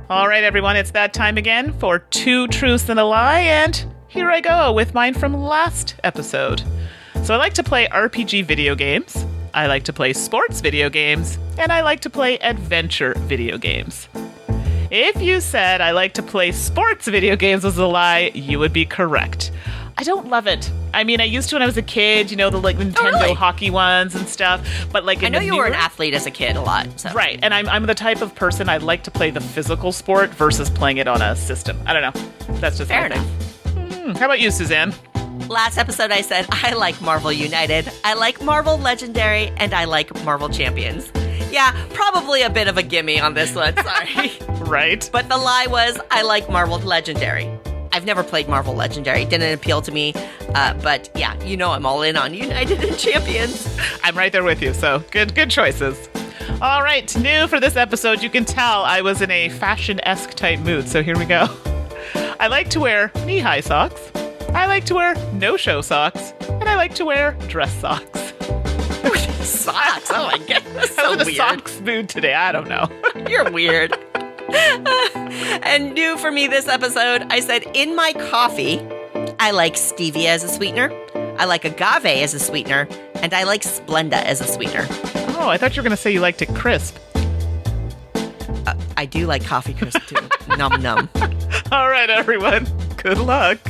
Speaker 1: All right, everyone, it's that time again for 2 Truths and a Lie, and here I go with mine from last episode. So I like to play RPG video games, I like to play sports video games, and I like to play adventure video games. If you said I like to play sports video games was a lie, you would be correct. I don't love it. I mean, I used to when I was a kid, you know, the like Nintendo hockey ones and stuff. But like,
Speaker 2: I know you were an athlete as a kid a lot. So.
Speaker 1: Right, and I'm the type of person I like to play the physical sport versus playing it on a system. I don't know. That's just
Speaker 2: fair
Speaker 1: my
Speaker 2: enough.
Speaker 1: thing. How about you, Suzanne?
Speaker 2: Last episode, I said I like Marvel United, I like Marvel Legendary, and I like Marvel Champions. Yeah, probably a bit of a gimme on this one. Sorry.
Speaker 1: Right.
Speaker 2: But the lie was I like Marvel Legendary. I've never played Marvel Legendary. Didn't appeal to me. But yeah, you know I'm all in on United and Champions.
Speaker 1: I'm right there with you, so good choices. All right, new for this episode, you can tell I was in a fashion-esque type mood, so here we go. I like to wear knee-high socks, I like to wear no-show socks, and I like to wear dress socks.
Speaker 2: Socks? Oh my goodness, so
Speaker 1: I was in a
Speaker 2: weird.
Speaker 1: socks mood today, I don't know.
Speaker 2: You're weird. And new for me this episode, I said in my coffee, I like stevia as a sweetener, I like agave as a sweetener, and I like Splenda as a sweetener.
Speaker 1: Oh, I thought you were going to say you liked it crisp.
Speaker 2: I do like coffee crisp too. Num num.
Speaker 1: All right, everyone. Good luck.